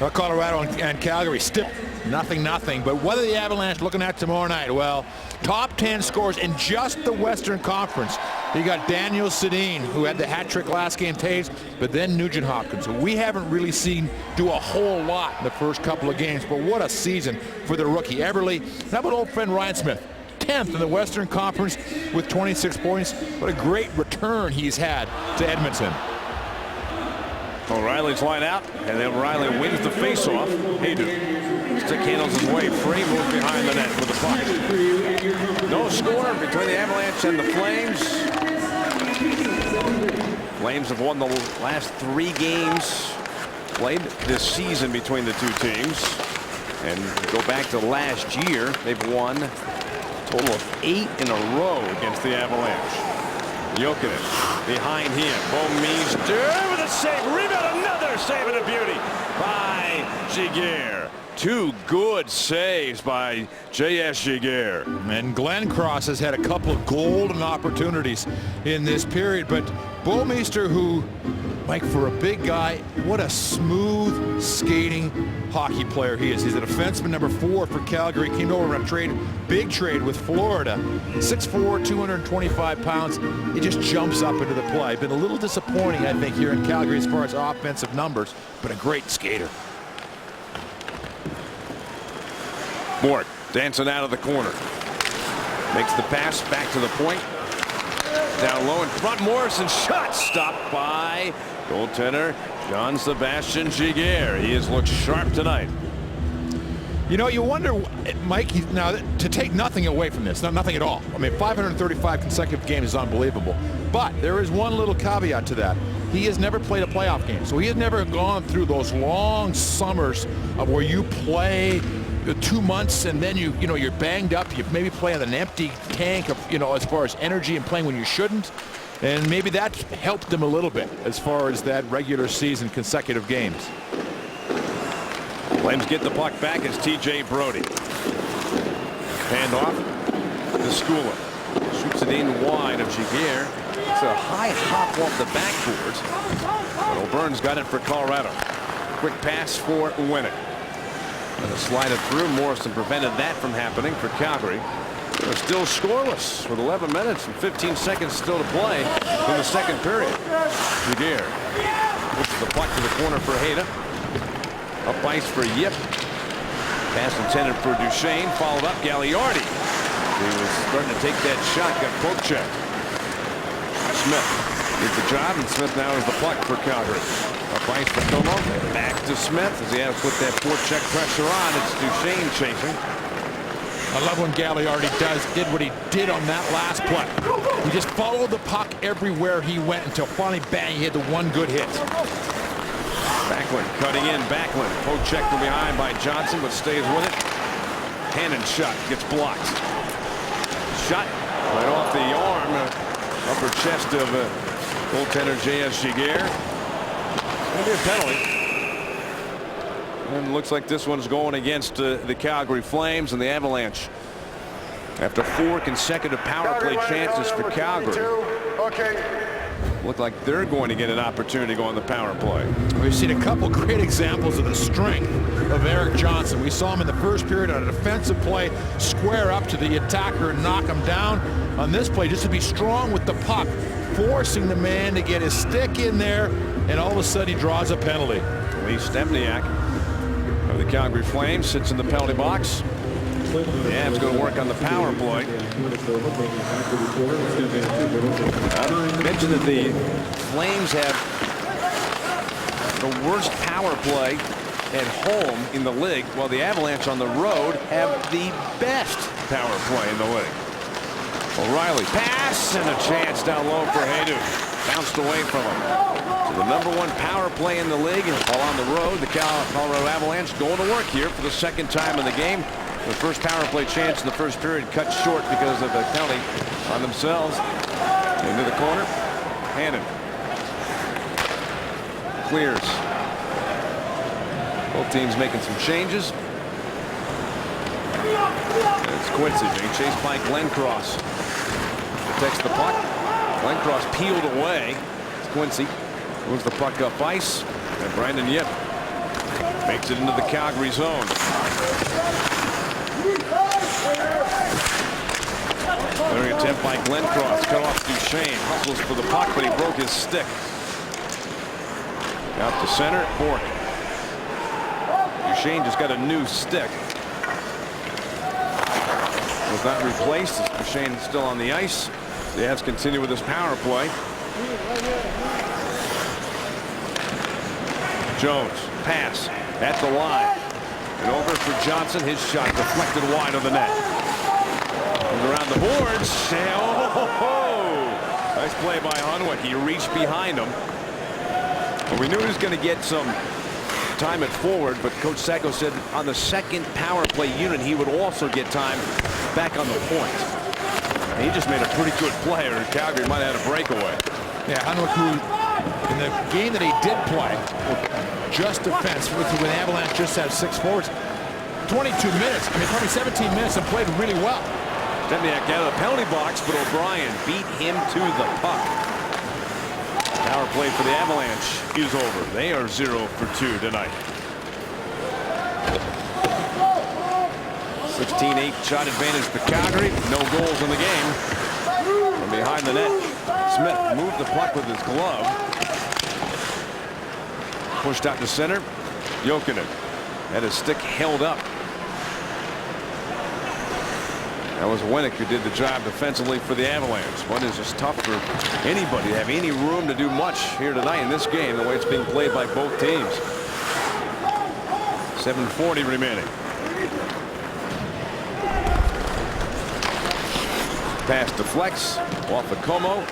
Well, Colorado and Calgary still nothing. But what are the Avalanche looking at tomorrow night? Well, top 10 scores in just the Western Conference. You got Daniel Sedin, who had the hat trick last game, Taves, but then Nugent Hopkins, who we haven't really seen do a whole lot in the first couple of games. But what a season for the rookie. Everly, how about old friend Ryan Smith? 10th in the Western Conference with 26 points. What a great return he's had to Edmonton. O'Reilly's line out, and then O'Reilly wins the faceoff. Hayduk stick handles his way free, moves behind the net with the puck. No score between the Avalanche and the Flames. Flames have won the last 3 games played this season between the 2 teams. And go back to last year, they've won a total of 8 in a row against the Avalanche. Jokinen behind him. Bouwmeester with a save. Rebound, another save and a beauty by Giguère. 2 good saves by J.S. Giguère. And Glenn Cross has had a couple of golden opportunities in this period, but Bouwmeester, who, Mike, for a big guy, what a smooth skating hockey player he is. He's a defenseman number 4 for Calgary. Came over on a big trade with Florida. 6'4", 225 pounds. He just jumps up into the play. Been a little disappointing, I think, here in Calgary as far as offensive numbers, but a great skater. Mort dancing out of the corner. Makes the pass back to the point. Down low in front. Morrison shot stopped by goaltender Jean-Sébastien Giguère. He has looked sharp tonight. You know, you wonder, Mike, now to take nothing away from this, nothing at all. I mean, 535 consecutive games is unbelievable. But there is one little caveat to that. He has never played a playoff game. So he has never gone through those long summers of where you play 2 months and then you're banged up. You maybe play on an empty tank of, as far as energy and playing when you shouldn't. And maybe that helped him a little bit as far as that regular season consecutive games. Flames get the puck back as T.J. Brody. Hand off to Skula. Shoots it in wide of Giguère. It's a high hop off the backboards. But O'Byrne's got it for Colorado. Quick pass for Winnick. And a slide it through. Morrison prevented that from happening for Calgary. They're still scoreless with 11 minutes and 15 seconds still to play in the second period. Giguère puts the puck to the corner for Hayda. Up ice for Yip. Pass intended for Duchesne. Followed up Gagliardi. He was starting to take that shot. Got poke check. Smith did the job, and Smith now has the puck for Calgary. Up ice for Como. Back to Smith as he has to put that forecheck pressure on. It's Duchesne chasing. I love when Gagliardi did what he did on that last play. He just followed the puck everywhere he went until finally, bang, he had the one good hit. Backlund cutting in. Backlund poke check from behind by Johnson, but stays with it. Hannon shot gets blocked. Shot right off the arm, upper chest of goaltender J.S. Giguère. Going to be a penalty. And it looks like this one's going against the Calgary Flames and the Avalanche. After 4 consecutive power play chances for Calgary. Okay. Look like they're going to get an opportunity to go on the power play. We've seen a couple great examples of the strength of Erik Johnson. We saw him in the first period on a defensive play, square up to the attacker and knock him down. On this play, just to be strong with the puck, forcing the man to get his stick in there, and all of a sudden he draws a penalty. Lee Stempniak of the Calgary Flames sits in the penalty box. The Avs going to work on the power play. I mentioned that the Flames have the worst power play at home in the league, while the Avalanche on the road have the best power play in the league. O'Reilly pass and a chance down low for Haydu. Bounced away from him. So the #1 power play in the league, while on the road, the Colorado Avalanche going to work here for the second time in the game. The first power play chance in the first period cut short because of a penalty on themselves. Into the corner. Hannon clears. Both teams making some changes. It's Quincy being chased by Glencross. Protects the puck. Glencross peeled away. It's Quincy moves the puck up ice. And Brandon Yip makes it into the Calgary zone. Another attempt by Glencross. Cut off Duchesne. Hustles for the puck, but he broke his stick. Out to center. Bork. Duchesne just got a new stick. Was not replaced. Duchesne is still on the ice. The Avs continue with this power play. Jones. Pass. At the line. And over for Johnson. His shot deflected wide of the net. Around the boards. Oh, nice play by Hunwick. He reached behind him. Well, we knew he was going to get some time at forward, but Coach Sacco said on the second power play unit he would also get time back on the point. And he just made a pretty good play, or Calgary might have had a breakaway. Yeah, Hunwick, who in the game that he did play, just defense, with the Avalanche just had 6 forwards, 22 minutes, I mean probably 17 minutes, and played really well. Stempniak out of the penalty box, but O'Brien beat him to the puck. Power play for the Avalanche is over. They are 0 for 2 tonight. 16-8 shot advantage for Calgary. No goals in the game. From behind the net, Smith moved the puck with his glove. Pushed out to center. Jokinen had his stick held up. That was Winnick who did the job defensively for the Avalanche. One is just tough for anybody to have any room to do much here tonight in this game, the way it's being played by both teams. 7:40 remaining. Pass deflects off of Como.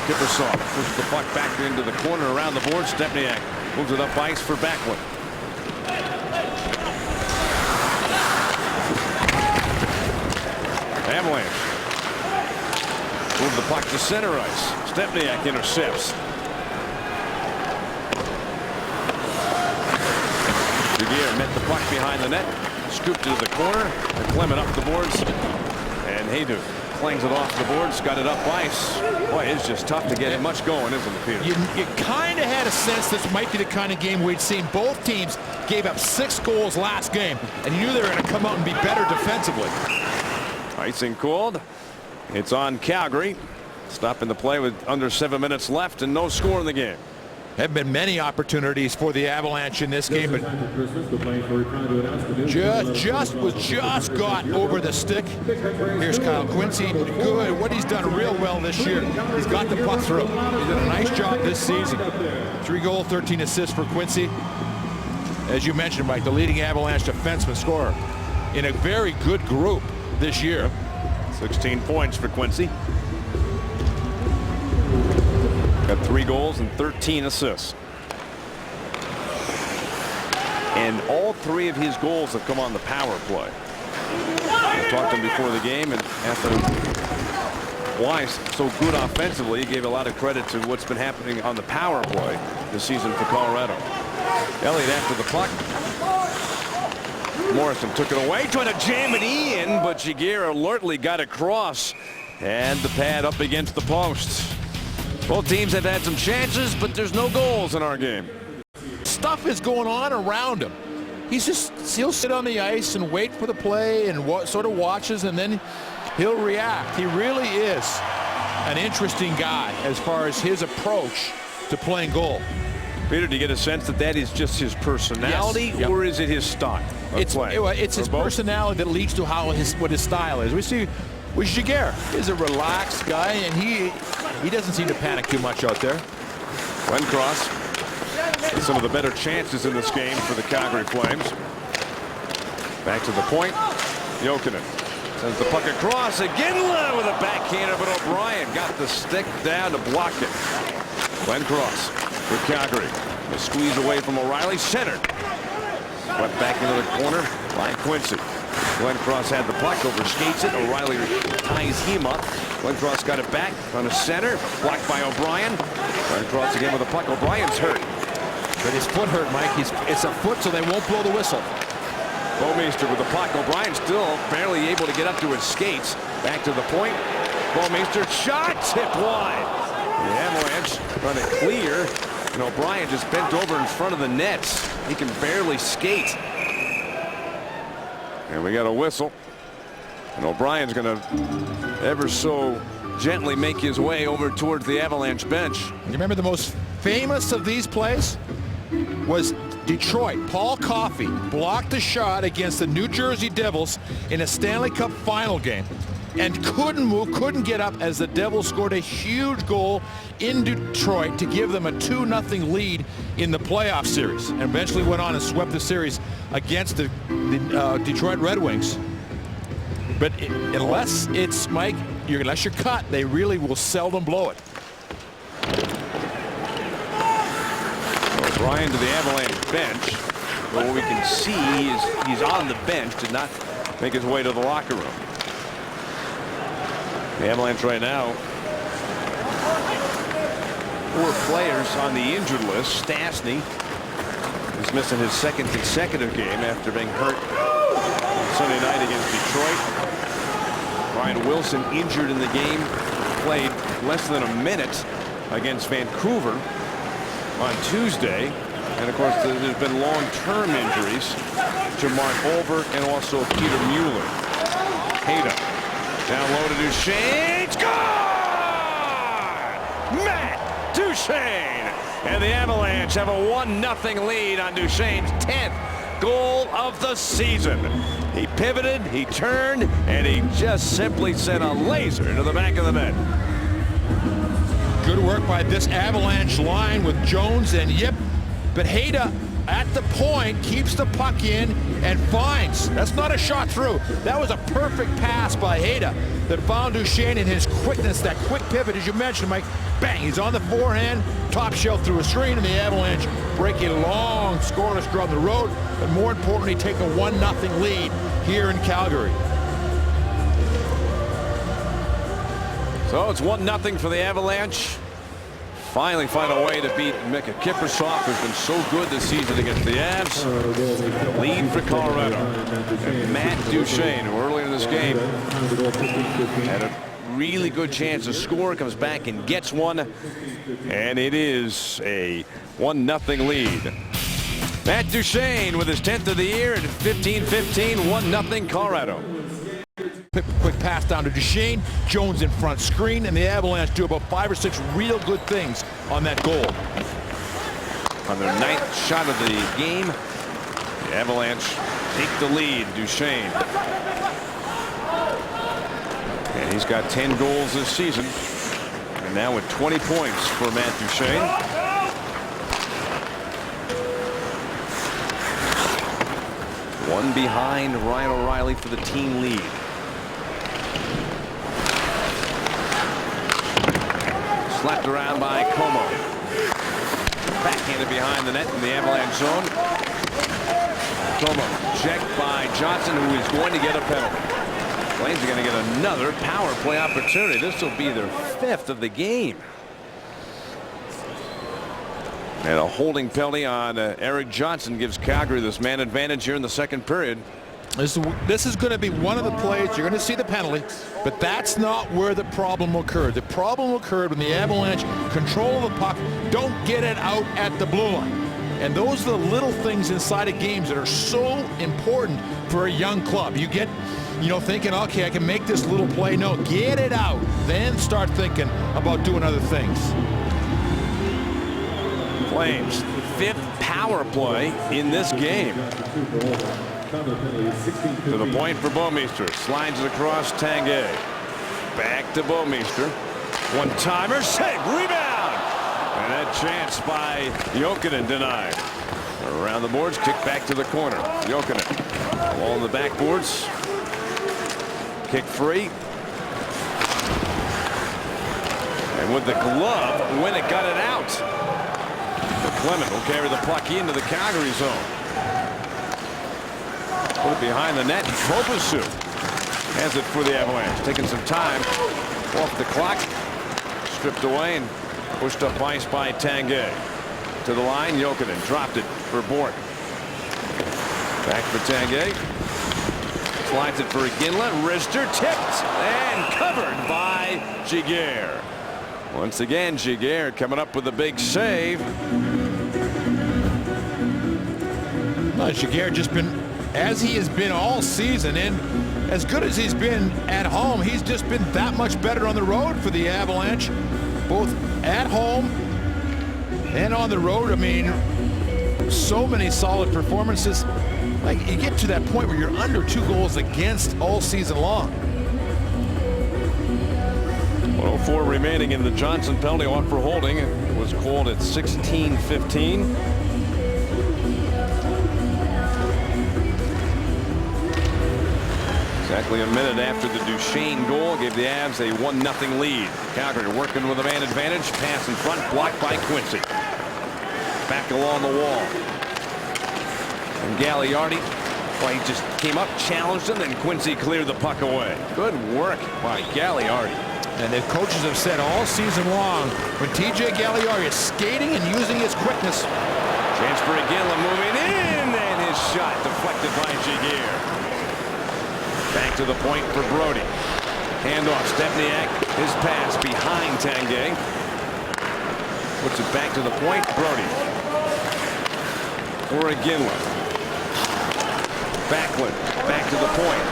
Kiprusoff pushes the puck back into the corner around the board. Stempniak moves it up ice for Backlund. Avalanche move the puck to center ice. Stempniak intercepts. Giguère met the puck behind the net, scooped into the corner, and Clement up the boards, and Haydu clangs it off the boards, got it up ice. Boy, it's just tough to get it much going, isn't it, Peter? You kind of had a sense this might be the kind of game we'd seen. Both teams gave up 6 goals last game, and you knew they were going to come out and be better defensively. Icing called. It's on Calgary. Stopping the play with under 7 minutes left and no score in the game. Have been many opportunities for the Avalanche in this game, but just got over the stick. Here's Kyle Quincy. Good. What he's done real well this year, he's got the puck through. He's done a nice job this season. 3 goals, 13 assists for Quincy. As you mentioned, Mike, the leading Avalanche defenseman scorer in a very good group this year. 16 points for Quincy. Got 3 goals and 13 assists. And all 3 of his goals have come on the power play. I talked to him before the game and asked him why so good offensively. He gave a lot of credit to what's been happening on the power play this season for Colorado. Elliott after the puck. Morrison took it away, trying to jam it in, but Giguère alertly got across and the pad up against the post. Both teams have had some chances, but there's no goals in our game. Stuff is going on around him. He'll sit on the ice and wait for the play and sort of watches, and then he'll react. He really is an interesting guy as far as his approach to playing goal. Peter, do you get a sense that that is just his personality, Yes. Yep. or is it his style of play? It's his personality that leads to what his style is. We see with Giguère, he's a relaxed guy, and he doesn't seem to panic too much out there. Cross. Some of the better chances in this game for the Calgary Flames. Back to the point. Jokinen sends the puck across again with a backhander, but O'Brien got the stick down to block it. Cross for Calgary. A squeeze away from O'Reilly, centered. Went back into the corner by Quincy. Cross had the puck, overskates it. O'Reilly ties him up. Cross got it back on the center, blocked by O'Brien. Cross again with the puck. O'Brien's hurt. But his foot hurt, Mike. It's a foot, so they won't blow the whistle. Bouwmeester with the puck. O'Brien still barely able to get up to his skates. Back to the point. Bouwmeester shot, tipped wide. The Avalanche trying to clear, and O'Brien just bent over in front of the nets. He can barely skate. And we got a whistle. And O'Brien's going to ever so gently make his way over towards the Avalanche bench. You remember the most famous of these plays was Detroit. Paul Coffey blocked the shot against the New Jersey Devils in a Stanley Cup final game and couldn't move, couldn't get up as the Devils scored a huge goal in Detroit to give them a 2-0 lead in the playoff series, and eventually went on and swept the series against the Detroit Red Wings. But unless it's, Mike, unless you're cut, they really will seldom blow it. O'Brien to the Avalanche bench. But what we can see is he's on the bench, did not make his way to the locker room. The Avalanche right now, 4 players on the injured list. Stastny is missing his 2nd consecutive game after being hurt Sunday night against Detroit. Ryan Wilson injured in the game, played less than a minute against Vancouver on Tuesday. And of course, there's been long-term injuries to Mark Olbert and also Peter Mueller. Hayda down low to Duchesne. Score! Matt Duchesne! And the Avalanche have a 1-0 lead on Duchesne's 10th goal of the season. He pivoted, he turned, and he just simply sent a laser into the back of the net. Good work by this Avalanche line with Jones and Yip. But Hayda at the point keeps the puck in and finds. That's not a shot through. That was a perfect pass by Hayda that found Duchesne in his quickness, that quick pivot, as you mentioned, Mike. Bang, he's on the forehand, top shelf through a screen, and the Avalanche break a long scoreless draw on the road, but more importantly, take a 1-0 lead here in Calgary. So it's 1-0 for the Avalanche. Finally find a way to beat Mika Kiprusoff, who's been so good this season against the Avs. The lead for Colorado. And Matt Duchesne, who earlier in this game had a really good chance to score, comes back and gets one. And it is a 1-0 lead. Matt Duchesne with his 10th of the year at 15-15, 1-0 Colorado. Quick pass down to Duchesne. Jones in front screen, and the Avalanche do about 5 or 6 real good things on that goal. On their 9th shot of the game, the Avalanche take the lead. Duchesne. And he's got 10 goals this season. And now with 20 points for Matt Duchesne. One behind Ryan O'Reilly for the team lead. Slapped around by Como. Backhanded behind the net in the Avalanche zone. Como checked by Johnson, who is going to get a penalty. Flames are going to get another power play opportunity. This will be their 5th of the game. And a holding penalty on Eric Johnson gives Calgary this man advantage here in the second period. This is going to be one of the plays. You're going to see the penalty, but that's not where the problem occurred. The problem occurred when the Avalanche control the puck, don't get it out at the blue line. And those are the little things inside of games that are so important for a young club. You get, thinking, okay, I can make this little play. No, get it out. Then start thinking about doing other things. Flames 5th power play in this game. To the point for Bouwmeester. Slides it across Tanguay. Back to Bouwmeester. One-timer. Save. Rebound. And that chance by Jokinen denied. Around the boards. Kick back to the corner. Jokinen. Along the backboards. Kick free. And with the glove, when it got it out. Clement will carry the puck into the Calgary zone. Put it behind the net. Bobasu has it for the Avalanche. Taking some time off the clock. Stripped away and pushed up ice by Tanguay. To the line, Jokinen dropped it for Bourque. Back for Tanguay. Slides it for Iginla. Rister tipped and covered by Giguère. Once again, Giguère coming up with a big save. Giguère just been, as he has been all season, and as good as he's been at home, he's just been that much better on the road for the Avalanche, both at home and on the road. I mean, so many solid performances. Like, you get to that point where you're under 2 goals against all season long. 1:04 remaining in the Johnson penalty off for holding. It was called at 16:15. Exactly a minute after the Duchesne goal gave the Avs a 1-0 lead. Calgary working with a man advantage. Pass in front, blocked by Quincy. Back along the wall. And Gagliardi, well, he just came up, challenged him, and Quincy cleared the puck away. Good work by Gagliardi. And the coaches have said all season long, when TJ Gagliardi is skating and using his quickness. Chance for Iginla moving in, and his shot deflected by Giguère. Back to the point for Brody. Handoff, Stepniak, his pass behind Tanguay. Puts it back to the point, Brody. For Iginla. Backlund, back to the point.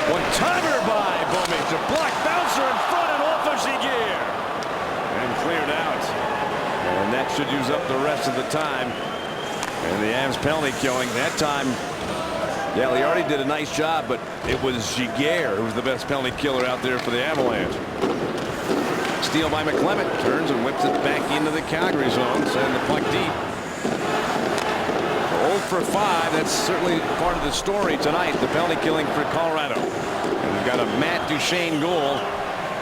One-timer by Bouwmeester. Block bouncer in front and off of Giguère. And cleared out. And that should use up the rest of the time. And the Avs penalty killing. That time, Gagliardi did a nice job, but it was Giguère who was the best penalty killer out there for the Avalanche. Steal by McClement. Turns and whips it back into the Calgary zone. Send the puck deep. 0 for 5. That's certainly part of the story tonight. The penalty killing for Colorado. And we've got a Matt Duchesne goal.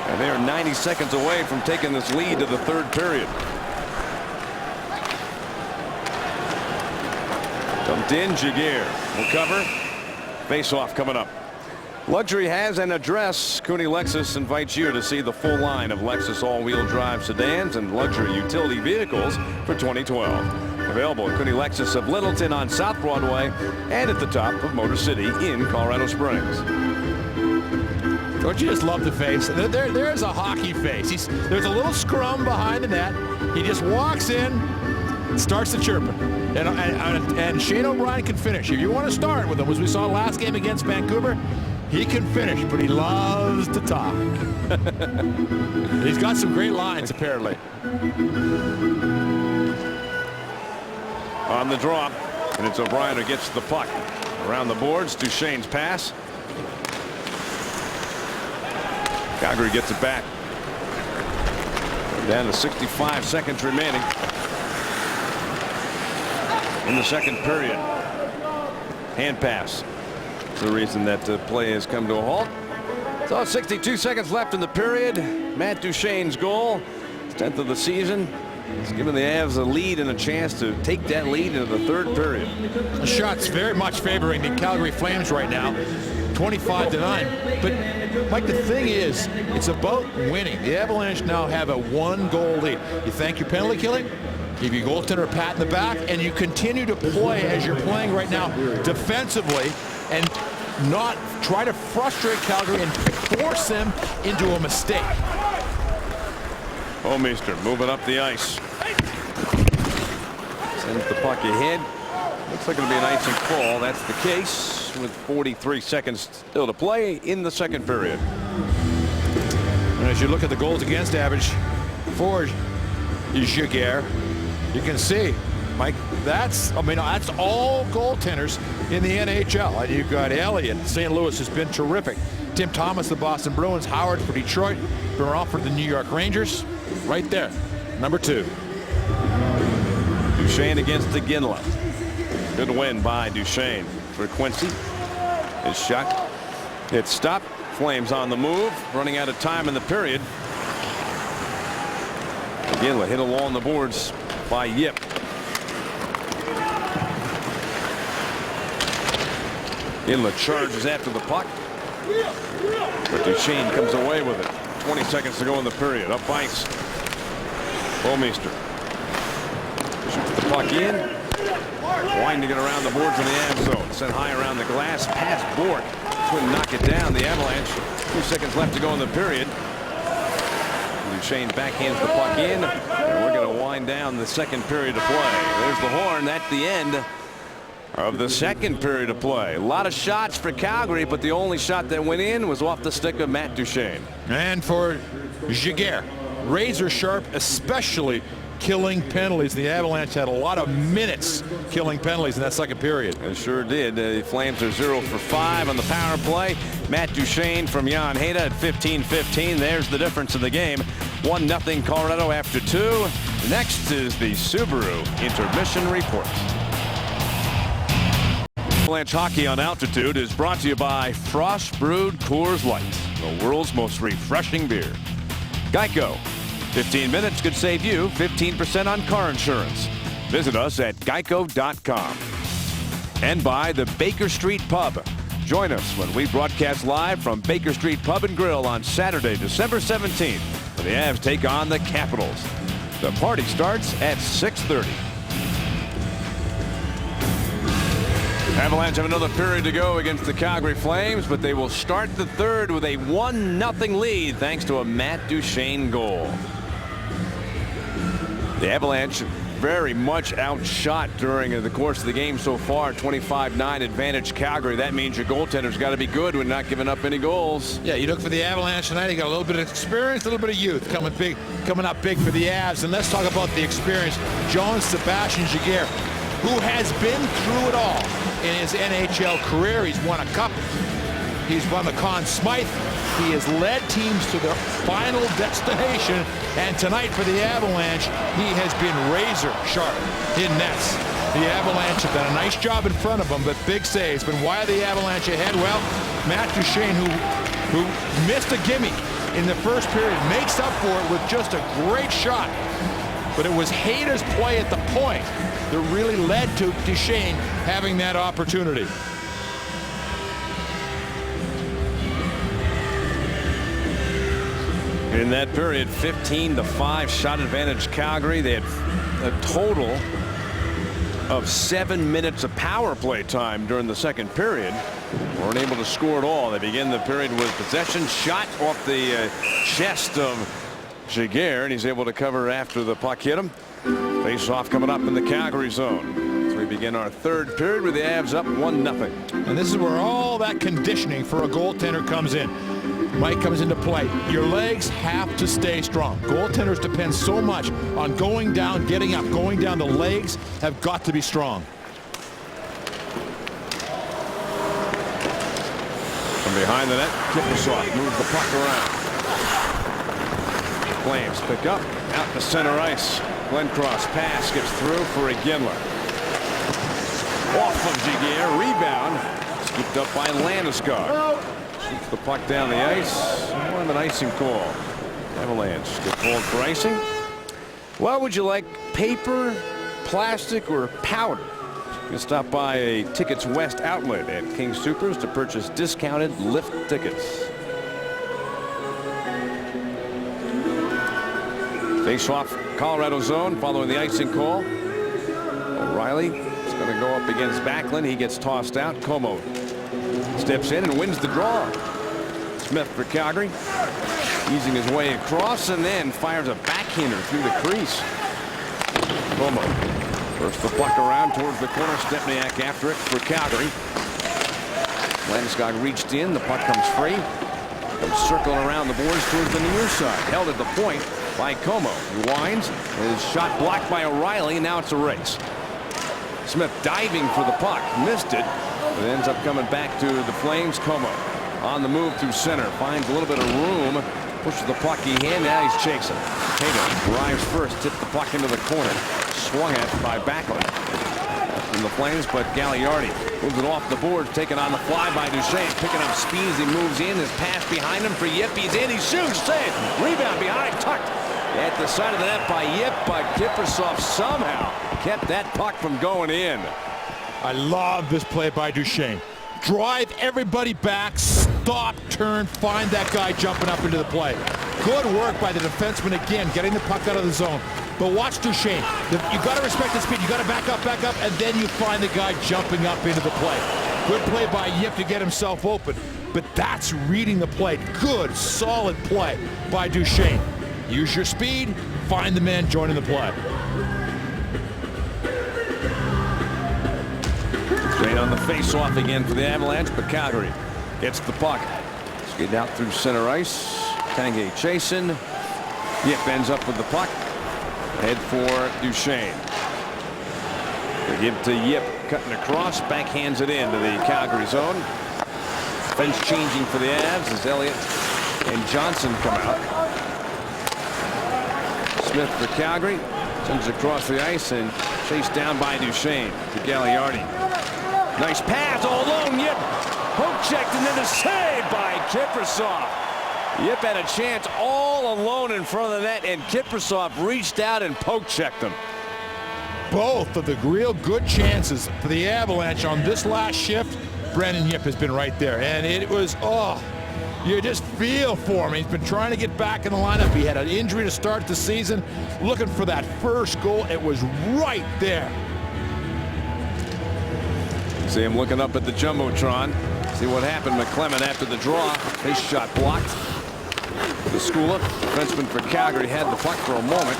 And they are 90 seconds away from taking this lead to the 3rd period. Dumped in. Giguère will cover. Face-off coming up. Luxury has an address. Cooney Lexus invites you to see the full line of Lexus all-wheel drive sedans and luxury utility vehicles for 2012. Available at Cooney Lexus of Littleton on South Broadway and at the top of Motor City in Colorado Springs. Don't you just love the face? There's a hockey face. There's a little scrum behind the net. He just walks in, starts the chirping. And Shane O'Brien can finish. If you want to start with him, as we saw last game against Vancouver, he can finish, but he loves to talk. He's got some great lines, apparently. On the draw, and it's O'Brien who gets the puck. Around the boards, Duchesne's pass. Calgary gets it back. Down to 65 seconds remaining in the second period. Hand pass. It's the reason that play has come to a halt. So 62 seconds left in the period. Matt Duchesne's goal, 10th of the season. It's giving the Avs a lead and a chance to take that lead into the third period. The shot's very much favoring the Calgary Flames right now, 25-9. But Mike, the thing is, it's about winning. The Avalanche now have a 1-goal lead. You thank your penalty killing, give your goaltender a pat in the back, and you continue to play as you're playing right now defensively and not try to frustrate Calgary and force them into a mistake. Homeister moving up the ice. Sends the puck ahead. Looks like it'll be an icing call. That's the case with 43 seconds still to play in the second period. And as you look at the goals against average for Giguère, you can see, Mike, that's all goaltenders in the NHL. And you've got Elliott. St. Louis has been terrific. Tim Thomas, the Boston Bruins. Howard for Detroit. Perron for the New York Rangers. Right there, number 2. Duchesne against the Ginla. Good win by Duchesne. For Quincy. His shot. It's stopped. Flames on the move. Running out of time in the period. Ginla hit along the boards by Yip. Ginla charges after the puck. But Duchesne comes away with it. 20 seconds to go in the period. Up ice. Homeister. Shoots the puck in. Winding it around the boards in the Avs zone. Sent high around the glass. Past Bork. Couldn't knock it down. The Avalanche. 2 seconds left to go in the period. Duchesne backhands the puck in. And we're going to wind down the second period of play. There's the horn. That's the end of the second period of play. A lot of shots for Calgary, but the only shot that went in was off the stick of Matt Duchesne. And for Giguère, razor sharp, especially killing penalties. The Avalanche had a lot of minutes killing penalties in that second period. It sure did. The Flames are 0 for 5 on the power play. Matt Duchesne from Jan Heda at 15-15. There's the difference in the game. 1-0 Colorado after 2. Next is the Subaru intermission report. Avalanche Hockey on Altitude is brought to you by Frost Brewed Coors Light, the world's most refreshing beer. Geico. 15 minutes could save you 15% on car insurance. Visit us at geico.com. And by the Baker Street Pub. Join us when we broadcast live from Baker Street Pub and Grill on Saturday, December 17th, when the Avs take on the Capitals. The party starts at 6:30. Avalanche have another period to go against the Calgary Flames, but they will start the third with a 1-0 lead thanks to a Matt Duchesne goal. The Avalanche very much outshot during the course of the game so far. 25-9 advantage Calgary. That means your goaltender's got to be good when not giving up any goals. Yeah, you look for the Avalanche tonight. You got a little bit of experience, a little bit of youth coming up big for the Avs. And let's talk about the experience. Jean-Sébastien Giguère, who has been through it all in his NHL career. He's won a cup. He's won the Conn Smythe. He has led teams to their final destination. And tonight for the Avalanche, he has been razor sharp in nets. The Avalanche have done a nice job in front of them, but big saves. But why are the Avalanche ahead? Well, Matt Duchesne, who missed a gimme in the first period, makes up for it with just a great shot. But it was Hada's play at the point that really led to Duchesne having that opportunity. In that period, 15-5 shot advantage Calgary. They had a total of 7 minutes of power play time during the second period. Weren't able to score at all. They begin the period with possession, shot off the chest of Giguère, and he's able to cover after the puck hit him. Face off coming up in the Calgary zone. So we begin our third period with the Avs up 1-0. And this is where all that conditioning for a goaltender comes in. Mike comes into play. Your legs have to stay strong. Goaltenders depend so much on going down, getting up, going down. The legs have got to be strong. From behind the net, Kiprusoff moves the puck around. Flames pick up out to center ice. Glencross pass gets through for a Ginla. Off of Giguère, rebound, scooped up by Landeskog. Shoots the puck down the ice. More of an icing call. Avalanche get called for icing. What would you like, paper, plastic, or powder? You can stop by a Tickets West outlet at King Soopers to purchase discounted lift tickets. Face-off Colorado zone following the icing call. O'Reilly is going to go up against Backlund. He gets tossed out. Como steps in and wins the draw. Smith for Calgary, easing his way across and then fires a backhander through the crease. Como first the puck around towards the corner. Stepniak after it for Calgary. Landeskog reached in. The puck comes free. Comes circling around the boards towards the near side. Held at the point by Como. He winds. His shot blocked by O'Reilly. Now it's a race. Smith diving for the puck. Missed it. But ends up coming back to the Flames. Como on the move through center. Finds a little bit of room. Pushes the puck in. Now he's chasing. Hager drives first. Tipped the puck into the corner. Swung at by Backlund from the Flames, but Gagliardi moves it off the board. Taken on the fly by Duchesne. Picking up speed as he moves in. His pass behind him for Yip. He's in. He shoots. Save. Rebound behind. Tucked at the side of the net by Yip, but Kiprusoff somehow kept that puck from going in. I love this play by Duchesne. Drive everybody back, stop, turn, find that guy jumping up into the play. Good work by the defenseman again, getting the puck out of the zone. But watch Duchesne. You got to respect the speed. You got to back up, and then you find the guy jumping up into the play. Good play by Yip to get himself open. But that's reading the play. Good, solid play by Duchesne. Use your speed, find the man joining the play. Straight on the face-off again for the Avalanche, but Calgary gets the puck. Skate out through center ice. Tanguay chasing. Yip ends up with the puck. Head for Duchesne. They give to Yip, cutting across, backhands it into the Calgary zone. Fence changing for the Avs as Elliott and Johnson come out. Smith for Calgary sends across the ice and chased down by Duchesne to Gagliardi. Nice pass all alone. Yip poke checked and then a save by Kiprusoff. Yip had a chance all alone in front of the net, and Kiprusoff reached out and poke checked him. Both of the real good chances for the Avalanche on this last shift, Brandon Yip has been right there. And it was, you just feel for him. He's been trying to get back in the lineup. He had an injury to start the season. Looking for that first goal. It was right there. See him looking up at the Jumbotron. See what happened. McClement after the draw. His shot blocked. The Skula, defenseman for Calgary, had the puck for a moment.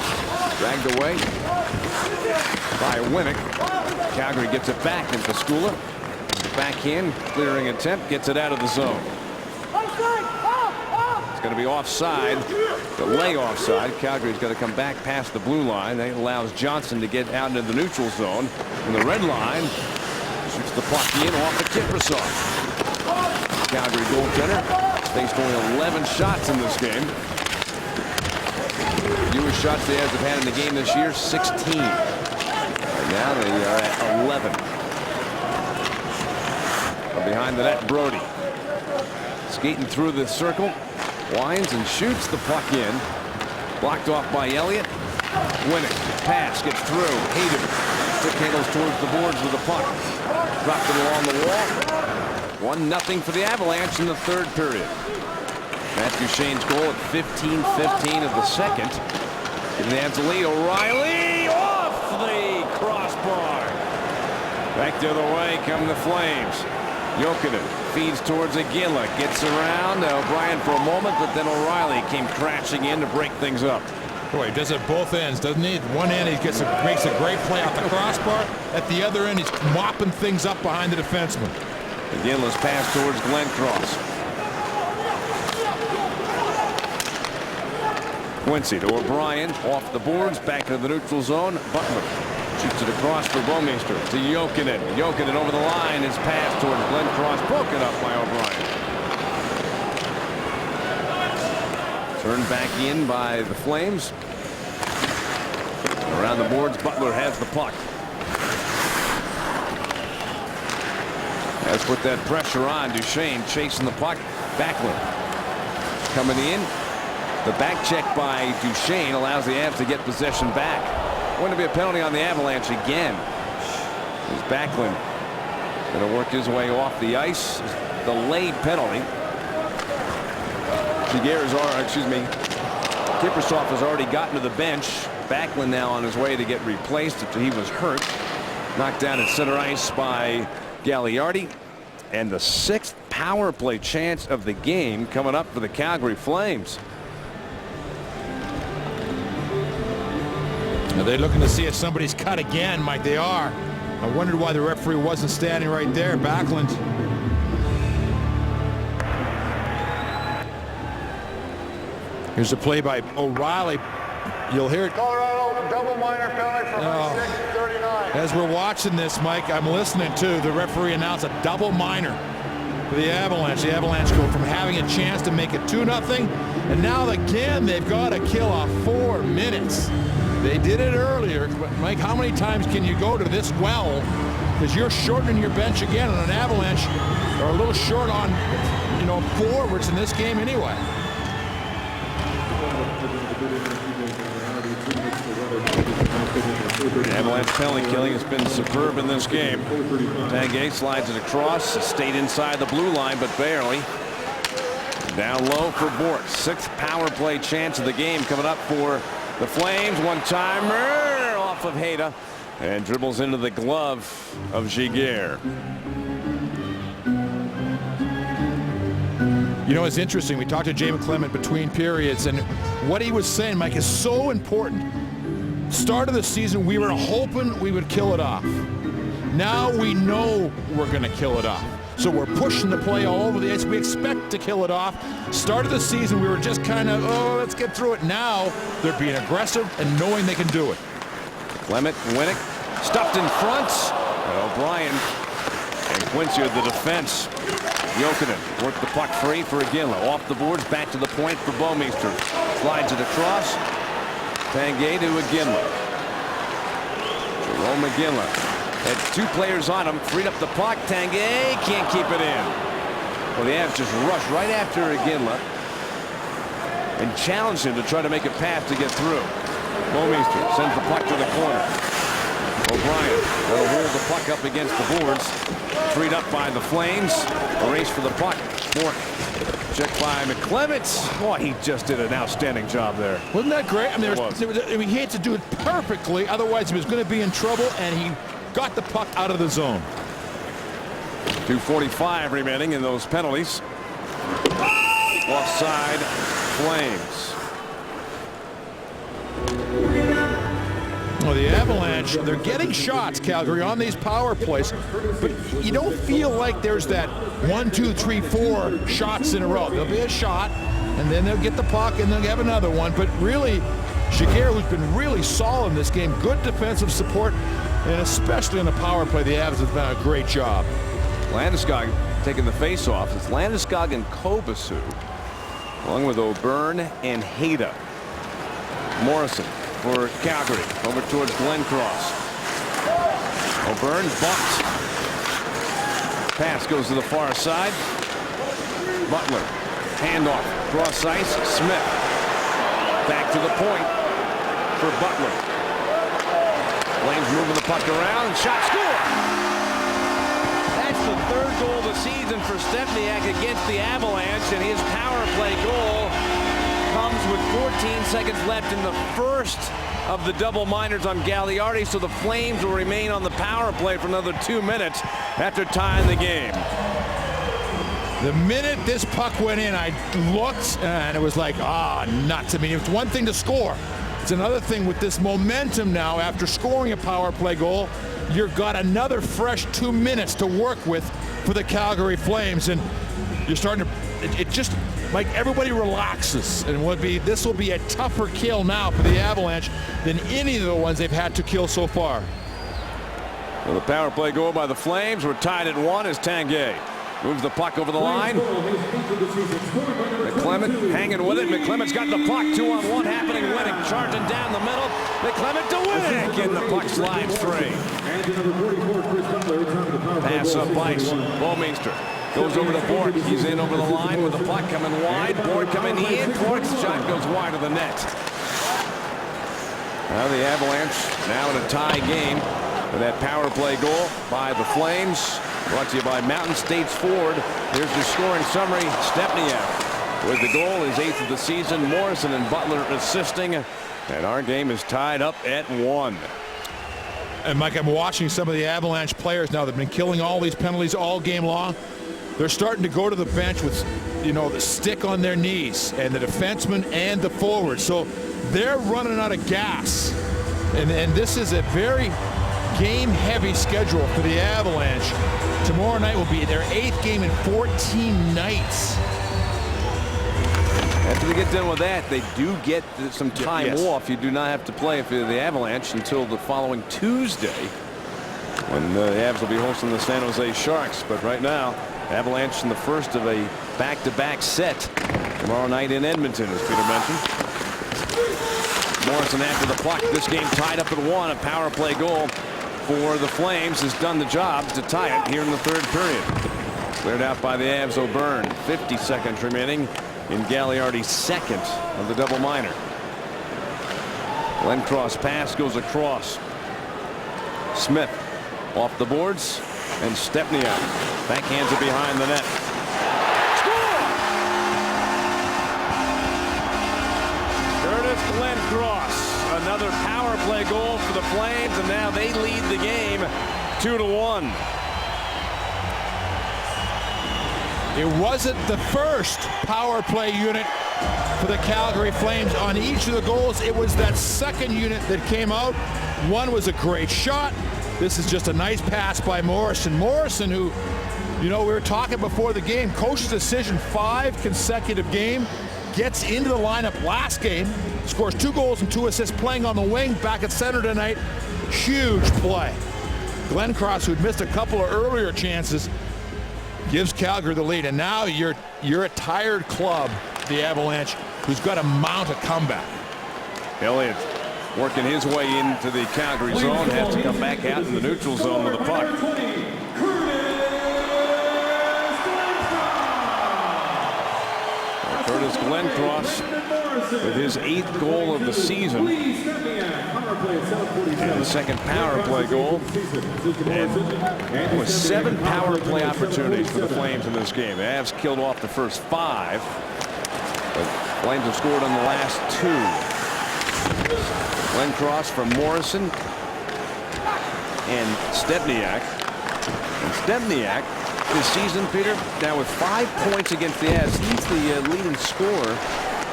Dragged away by Winnick. Calgary gets it back into Skula. Backhand, clearing attempt, gets it out of the zone. It's going to be offside. Delay offside. Calgary's got to come back past the blue line. That allows Johnson to get out into the neutral zone. And the red line shoots the puck in off the Kiprusoff. Calgary goaltender faced only 11 shots in this game. Fewest shots the Avs have had in the game this year, 16. Right now they are at 11. From behind the net, Brody skating through the circle, winds and shoots the puck in. Blocked off by Elliott. Winnick, pass gets through. Hayden stick handles towards the boards with the puck. Dropped it along the wall. 1-0 for the Avalanche in the third period. Matt Duchesne's goal at 15:15 of the second. Giving the Avs the lead. O'Reilly off the crossbar. Back the other way come the Flames. Jokinen feeds towards Aguila. Gets around O'Brien for a moment, but then O'Reilly came crashing in to break things up. Boy, he does it both ends, doesn't he? At one end, he makes a great play off the crossbar. At the other end, he's mopping things up behind the defenseman. Aguila's pass towards Glenn Cross. Quincy to O'Brien, off the boards, back into the neutral zone. Butler shoots it across for Bouwmeester to Jokinen. Jokinen over the line, his pass towards Glenn Cross, broken up by O'Brien. Turned back in by the Flames. Around the boards, Butler has the puck. Has put that pressure on. Duchesne chasing the puck. Backlund coming in. The back check by Duchesne allows the Avs to get possession back. Going to be a penalty on the Avalanche again. As Backlund going to work his way off the ice. The late penalty. Kiprusoff has already gotten to the bench. Backlund now on his way to get replaced after he was hurt. Knocked down at center ice by Gagliardi. And the 6th power play chance of the game coming up for the Calgary Flames. Are they looking to see if somebody's cut again? Mike, they are. I wondered why the referee wasn't standing right there. Backlund. Here's a play by O'Reilly. You'll hear it. Colorado, double minor penalty for 36-39. As we're watching this, Mike, I'm listening to the referee announce a double minor for the Avalanche. The Avalanche go from having a chance to make it 2-0, and now again they've got to kill off 4 minutes. They did it earlier, but Mike, how many times can you go to this well? Because you're shortening your bench again, and an Avalanche are a little short on, forwards in this game anyway. The Avalanche penalty killing has been superb in this game. Tanguay slides it across, stayed inside the blue line, but barely. Down low for Bort. 6th power play chance of the game coming up for the Flames. One-timer off of Hayda and dribbles into the glove of Giguère. It's interesting. We talked to Jay McClement between periods, and what he was saying, Mike, is so important. Start of the season, we were hoping we would kill it off. Now we know we're going to kill it off. So we're pushing the play all over the ice. We expect to kill it off. Start of the season, we were just kind of, let's get through it. Now they're being aggressive and knowing they can do it. Clement, Winnick, stuffed in front. O'Brien and Quincy are the defense. Jokinen worked the puck free for Iginla. Off the boards, back to the point for Bouwmeester. Slides it across. Tanguay to Iginla. Jerome Iginla had 2 players on him. Freed up the puck. Tanguay can't keep it in. Well, the Avs just rushed right after Iginla and challenged him to try to make a pass to get through. Bouwmeester sends the puck to the corner. O'Brien will hold the puck up against the boards. Freed up by the Flames. A race for the puck. Bort checked by McClement. Boy, he just did an outstanding job there. Wasn't that great? I mean, he had to do it perfectly. Otherwise, he was going to be in trouble, and he got the puck out of the zone. 2:45 remaining in those penalties. Offside Flames. Well, the Avalanche, they're getting shots, Calgary, on these power plays, but you don't feel like there's that 1, 2, 3, 4 shots in a row. There'll be a shot, and then they'll get the puck, and they'll have another one. But really, Giguère, who's been really solid in this game, good defensive support, and especially on the power play, the Avs have done a great job. Landeskog taking the face-off. It's Landeskog and Kobasu, along with O'Byrne and Hayda. Morrison for Calgary, over towards Glencross. O'Byrne bumped. Pass goes to the far side. Butler, handoff, cross ice, Smith. Back to the point for Butler. Flames moving the puck around, shot, score! That's the 3rd goal of the season for Stepniak against the Avalanche, and his power play goal comes with 14 seconds left in the first of the double minors on Gagliardi, so the Flames will remain on the power play for another 2 minutes after tying the game. The minute this puck went in, I looked, and it was like, nuts. I mean, it's one thing to score. It's another thing with this momentum now. After scoring a power play goal, you've got another fresh 2 minutes to work with for the Calgary Flames, and you're starting to, it just, like, everybody relaxes, and this will be a tougher kill now for the Avalanche than any of the ones they've had to kill so far. Well, the power play goal by the Flames. We're tied at 1 as Tanguay moves the puck over the line. McClement hanging with it. McClement's got the puck. 2-on-1 happening. Winnick charging down the middle. McClement to Winnick, and the puck slides free. Pass up ice. Bouwmeester Goes over to Bork. He's in over the line with the puck coming wide. Bork coming in. Bork's shot goes wide of the net. Now the Avalanche now in a tie game with that power play goal by the Flames. Brought to you by Mountain States Ford. Here's your scoring summary. Stepniak with the goal, his 8th of the season. Morrison and Butler assisting. And our game is tied up at 1. And Mike, I'm watching some of the Avalanche players now. They've been killing all these penalties all game long. They're starting to go to the bench with, the stick on their knees, and the defensemen and the forwards. So they're running out of gas. And this is a very game-heavy schedule for the Avalanche. Tomorrow night will be their 8th game in 14 nights. After they get done with that, they do get some time Yes. off. You do not have to play for the Avalanche until the following Tuesday, when the Avs will be hosting the San Jose Sharks. But right now, Avalanche in the first of a back-to-back set tomorrow night in Edmonton, as Peter mentioned. Morrison after the puck. This game tied up at 1. A power play goal for the Flames has done the job to tie it here in the 3rd period. Cleared out by the Avs. O'Byrne. 50 seconds remaining in Gagliardi's 2nd of the double minor. Glencross pass goes across. Smith off the boards, and Stepniak backhands it behind the net. Score! Curtis Glencross, another power play goal for the Flames, and now they lead the game 2-1. It wasn't the first power play unit for the Calgary Flames on each of the goals. It was that second unit that came out. One was a great shot. This is just a nice pass by Morrison. Morrison, who, we were talking before the game, coach's decision, 5 consecutive game, gets into the lineup last game, scores 2 goals and 2 assists, playing on the wing back at center tonight. Huge play. Glencross, who'd missed a couple of earlier chances, gives Calgary the lead. And now you're a tired club, the Avalanche, who's got to mount a comeback. Elliott working his way into the Calgary zone, has to come back out in the neutral zone with the puck. Curtis Glencross with his 8th goal of the season, and the 2nd power play goal, and with 7 power play opportunities for the Flames in this game. The Avs killed off the first 5, but Flames have scored on the last 2. Glencross from Morrison and Stepniak. And Stepniak this season, Peter, now with 5 points against the Avs, he's the leading scorer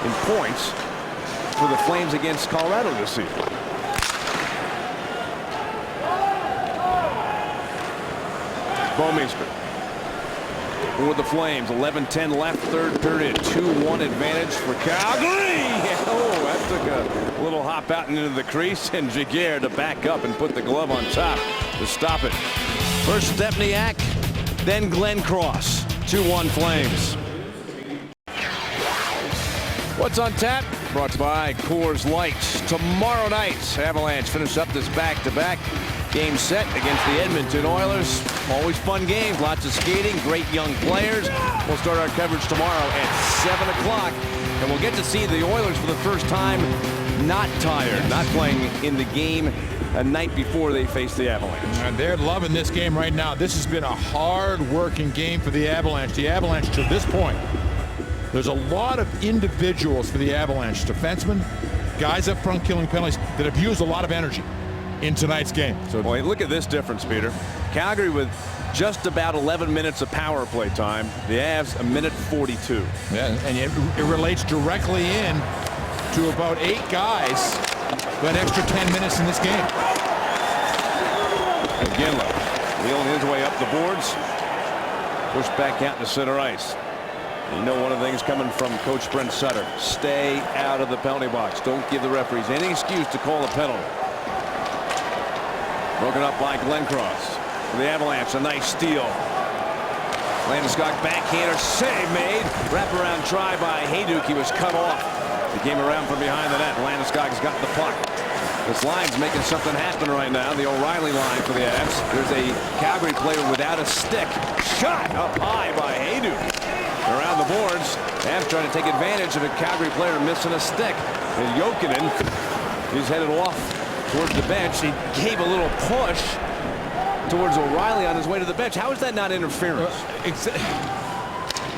in points for the Flames against Colorado this season. Bouwmeester with the Flames. 11:10 left, 3rd period. 2-1 advantage for Calgary. Oh, that took a little hop out into the crease, and Giguère to back up and put the glove on top to stop it. First Stepniak, then Glencross. 2-1 Flames. What's on tap? Brought to you by Coors Light. Tomorrow night, Avalanche finish up this back-to-back game set against the Edmonton Oilers. Always fun games, lots of skating, great young players. We'll start our coverage tomorrow at 7 o'clock, and we'll get to see the Oilers for the first time not tired, not playing in the game a night before they face the Avalanche. And they're loving this game right now. This has been a hard-working game for the Avalanche. The Avalanche, to this point, there's a lot of individuals for the Avalanche. Defensemen, guys up front killing penalties that have used a lot of energy in tonight's game. So boy, look at this difference, Peter. Calgary with just about 11 minutes of power play time. The Avs a minute 42. Yeah, and it relates directly in to about 8 guys who had extra 10 minutes in this game. Again, wheeling his way up the boards. Pushed back out to center ice. You know, one of the things coming from Coach Brent Sutter, stay out of the penalty box. Don't give the referees any excuse to call a penalty. Broken up by Glencross. For the Avalanche, a nice steal. Landeskog backhander, save made. Wraparound try by Hayduk. He was cut off. He came around from behind the net. Landeskog's got the puck. This line's making something happen right now. The O'Reilly line for the Avs. There's a Calgary player without a stick. Shot up high by Hayduk. Around the boards. Avs trying to take advantage of a Calgary player missing a stick. And Jokinen is headed off towards the bench. He gave a little push towards O'Reilly on his way to the bench. How is that not interference?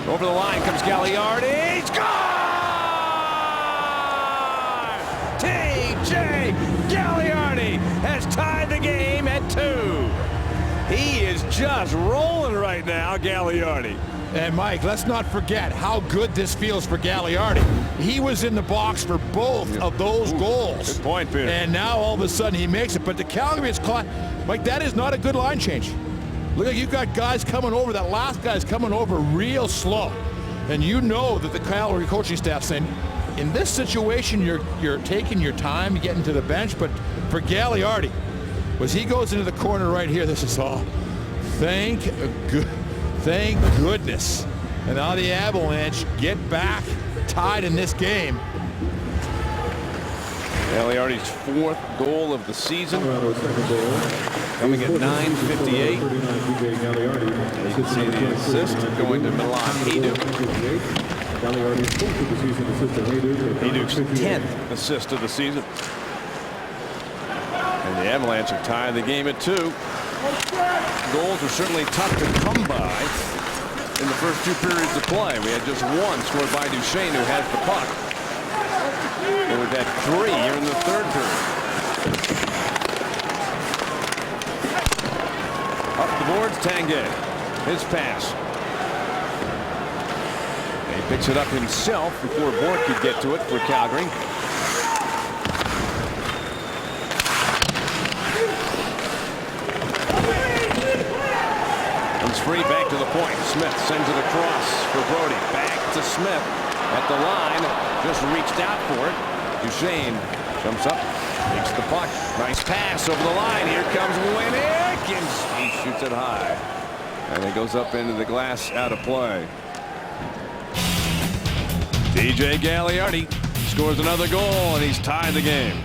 Over the line comes Gagliardi. He's gone! TJ Gagliardi has tied the game at 2. He is just rolling right now, Gagliardi. And Mike, let's not forget how good this feels for Gagliardi. He was in the box for both of those goals. Good point, Peter. And now all of a sudden he makes it. But the Calgary is caught. Mike, that is not a good line change. Look, like you've got guys coming over. That last guy's coming over real slow. And you know that the Calgary coaching staff saying, in this situation, you're taking your time getting to the bench. But for Gagliardi, as he goes into the corner right here, this is all. Thank goodness. And now the Avalanche get back tied in this game. Gagliardi's 4th goal of the season. Coming at 9:58. You can see the assist going to Milan Hayduk. Hayduk's 10th assist of the season. And the Avalanche are tying the game at 2. Goals are certainly tough to come by in the first 2 periods of play. We had just one scored by Duchesne, who has the puck. And we've had 3 here in the 3rd period. Up the boards, Tanguay. His pass. And he picks it up himself before Bork could get to it for Calgary. Comes free back to the point. Smith sends it across for Brody. Back to Smith at the line. Just reached out for it. Duchesne jumps up, takes the puck. Nice pass over the line. Here comes Winnick, and he shoots it high. And it goes up into the glass, out of play. TJ Gagliardi scores another goal, and he's tied the game.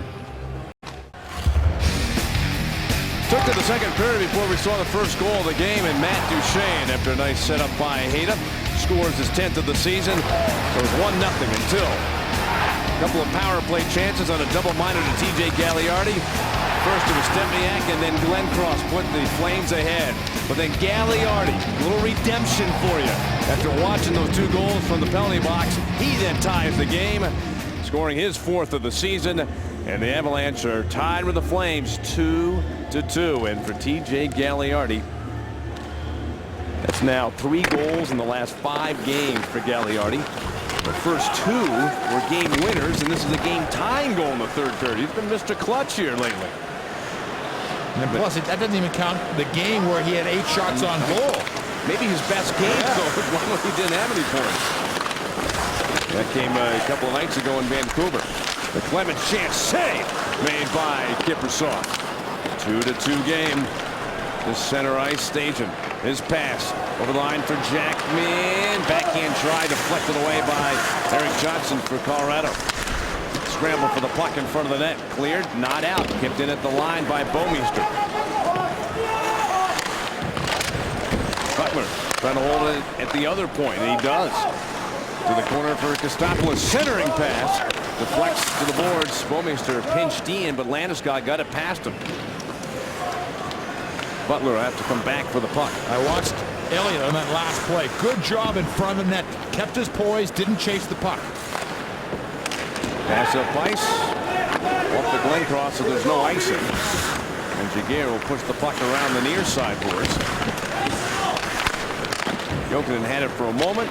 Took to the 2nd period before we saw the first goal of the game, and Matt Duchesne, after a nice setup by Hayduk, scores his 10th of the season. So it was 1-0 until a couple of power play chances on a double-minor to TJ Gagliardi. First it was Stempniak, and then Glenn Cross put the Flames ahead. But then Gagliardi, a little redemption for you. After watching those 2 goals from the penalty box, he then ties the game, scoring his 4th of the season. And the Avalanche are tied with the Flames 2-2. And for TJ Gagliardi, that's now 3 goals in the last 5 games for Gagliardi. The first 2 were game winners, and this is a game-tying goal in the 3rd period. He's been Mr. Clutch here lately. And plus, that doesn't even count the game where he had 8 shots on goal. Maybe his best game, though, one when he didn't have any points. That came a couple of nights ago in Vancouver. The Clement chance save made by Kiprusoff. 2-2 game. The center ice station. His pass over the line for Jackman. Backhand try deflected away by Eric Johnson for Colorado. Scramble for the puck in front of the net. Cleared, not out. Kept in at the line by Bouwmeester. Butler trying to hold it at the other point, and he does. To the corner for Kostopoulos. Centering pass. Deflects to the boards. Bouwmeester pinched in, but Landeskog got it past him. Butler will have to come back for the puck. I watched Elliott on that last play. Good job in front of the net. Kept his poise, didn't chase the puck. Pass up ice. Off the Glenn Cross, so there's no icing. And Jaguar will push the puck around the near side boards. Jokinen had it for a moment.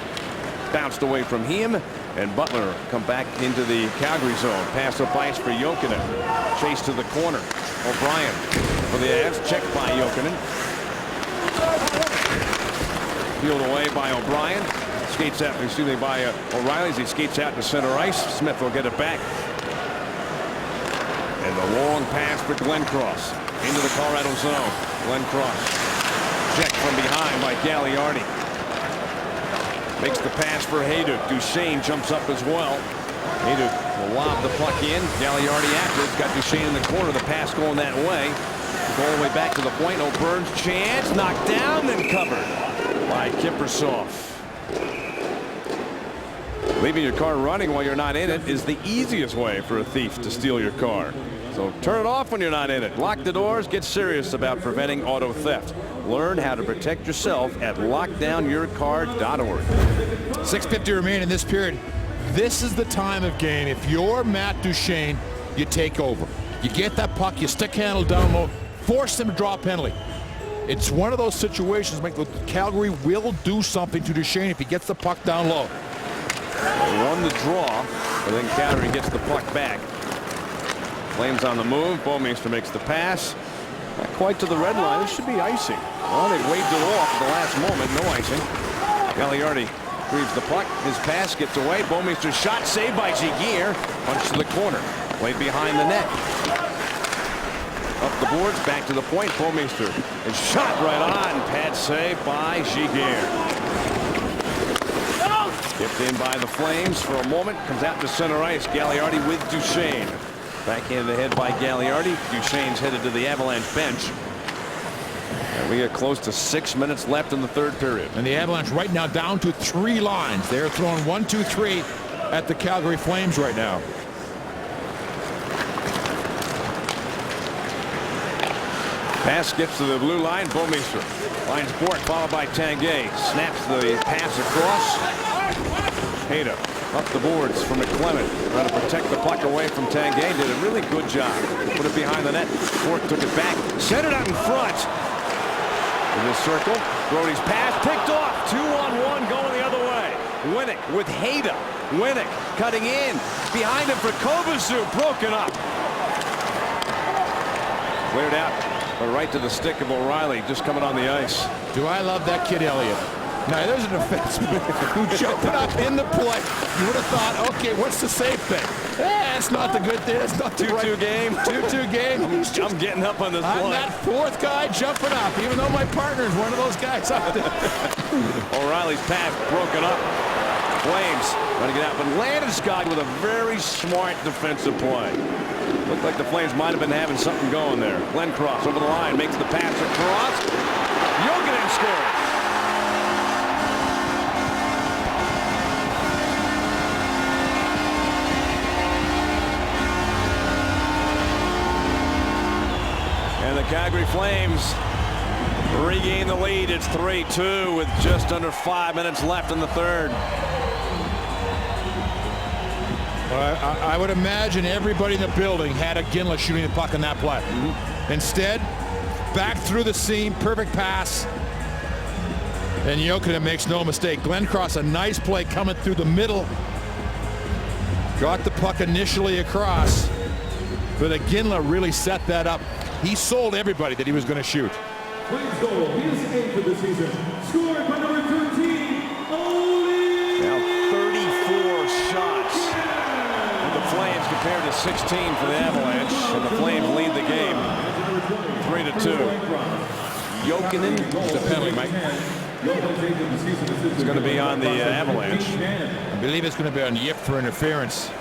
Bounced away from him. And Butler come back into the Calgary zone. Pass up ice for Jokinen. Chase to the corner. O'Brien for the Avs. Checked by Jokinen. Peeled away by O'Brien. Skates out, excuse me, by O'Reilly as he skates out to center ice. Smith will get it back. And the long pass for Glenn Cross into the Colorado zone. Glenn Cross checked from behind by Gagliardi. Makes the pass for Hayduk. Duchesne jumps up as well. Hayda will lob the puck in. Gagliardi after it. Got Duchesne in the corner. The pass going that way. Go all the way back to the point. Oh, Burns chance. Knocked down, then covered by Kiprusoff. Leaving your car running while you're not in it is the easiest way for a thief to steal your car. So turn it off when you're not in it. Lock the doors. Get serious about preventing auto theft. Learn how to protect yourself at lockdownyourcar.org. 6:50 remain in this period. This is the time of game. If you're Matt Duchesne, you take over. You get that puck, you stick handle down low, force them to draw a penalty. It's one of those situations, Mike, Calgary will do something to Duchesne if he gets the puck down low. They won the draw, but then Calgary gets the puck back. Flames on the move. Bouwmeester makes the pass. Not quite to the red line. This should be icing. Well, they waved it off at the last moment. No icing. Gagliardi grieves the puck. His pass gets away. Bouwmeester's shot saved by Giguère. Punch to the corner. Played behind the net. Up the boards. Back to the point. Bouwmeester is shot right on. Pad save by Giguère. Tipped in by the Flames for a moment. Comes out to center ice. Gagliardi with Duchesne. Backhand the head by Gagliardi. Duchesne's headed to the Avalanche bench. And we get close to 6 minutes left in the third period. And the Avalanche right now down to 3 lines. They're throwing 1, 2, 3 at the Calgary Flames right now. Pass skips to the blue line. Bouwmeester finds Bork, followed by Tanguay. Snaps the pass across. Hayda up the boards for McClement. Trying to protect the puck away from Tanguay. Did a really good job. Put it behind the net. Bork took it back. Sent it out in front. In the circle. Brody's pass picked off. 2-on-1 going the other way. Winnick with Hayda. Winnick cutting in. Behind him for Kovacic. Broken up. Cleared out. But right to the stick of O'Reilly. Just coming on the ice. Do I love that kid, Elliott? Now, there's an defenseman who jumped up in the play. You would have thought, okay, what's the safe bet? It's not the good thing. It's not the 2-2 game. 2-2 game. I'm getting up on this play. I'm that fourth guy jumping up, even though my partner is one of those guys out there. O'Reilly's pass broken up. Flames trying to get out, but Landeskog with a very smart defensive play. Looked like the Flames might have been having something going there. Glencross over the line, makes the pass across. Jokinen scores. And the Calgary Flames regain the lead. It's 3-2 with just under 5 minutes left in the third. I would imagine everybody in the building had a Ginla shooting the puck on that play. Instead, back through the seam, perfect pass. And Jokinen makes no mistake. Glencross, a nice play coming through the middle. Got the puck initially across. But Ginla really set that up. He sold everybody that he was going to shoot. Flames goal, his 8th of the season, scored by number 13, Oli. Now 34 shots for the Flames compared to 16 for the Avalanche. And the Flames lead the game 3-2. Jokinen, the penalty, Mike. It's going to be on the Avalanche. I believe it's going to be on Yip for interference.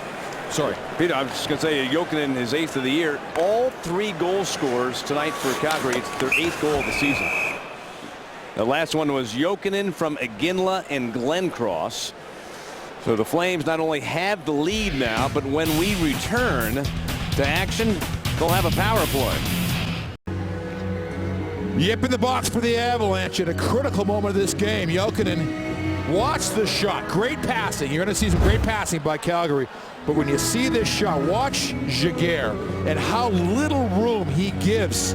Sorry. Peter, I was just going to say, Jokinen, his 8th of the year. All 3 goal scorers tonight for Calgary. It's their 8th goal of the season. The last one was Jokinen from Iginla and Glencross. So the Flames not only have the lead now, but when we return to action, they'll have a power play. Yip in the box for the Avalanche at a critical moment of this game. Jokinen, watch the shot. Great passing. You're going to see some great passing by Calgary. But when you see this shot, watch Giguère and how little room he gives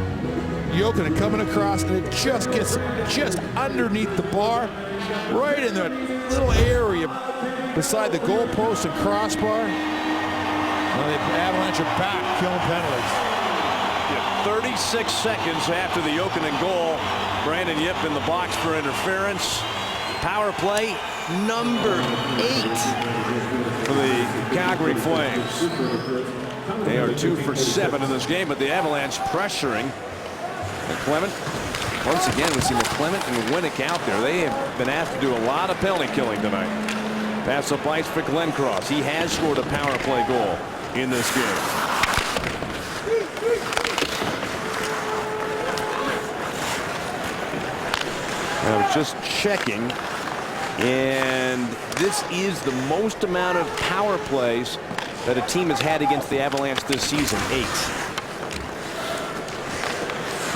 Jokinen coming across, and it just gets just underneath the bar, right in that little area beside the goalpost and crossbar. Well, the Avalanche are back, killing penalties. 36 seconds after the Jokinen goal. Brandon Yip in the box for interference. Power play number 8 for the Calgary Flames. They are 2 for 7 in this game, but the Avalanche pressuring. McClement. Once again, we see McClement and Winnick out there. They have been asked to do a lot of penalty killing tonight. Pass up ice for Glenncross. He has scored a power play goal in this game. I was just checking, and this is the most amount of power plays that a team has had against the Avalanche this season. 8.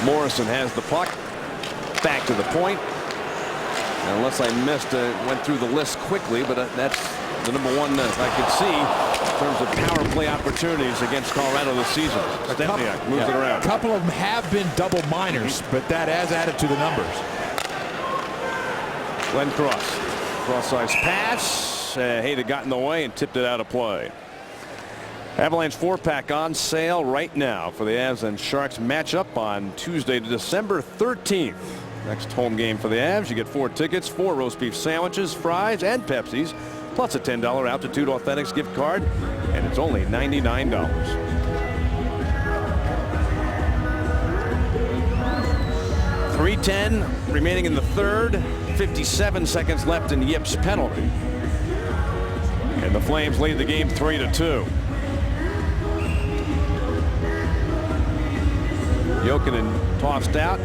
Morrison has the puck. Back to the point. Unless I missed, went through the list quickly, but that's the number one I could see in terms of power play opportunities against Colorado this season. Stepniak moves it around. A couple of them have been double minors, but that has added to the numbers. Glenncross. Cross-ice pass. Hayda got in the way and tipped it out of play. Avalanche 4-pack on sale right now for the Avs and Sharks matchup on Tuesday, December 13th. Next home game for the Avs. You get 4 tickets, 4 roast beef sandwiches, fries, and Pepsis, plus a $10 Altitude Authentics gift card, and it's only $99. .310 remaining in the third. 57 seconds left in Yip's penalty. And the Flames lead the game 3-2. Jokinen tossed out.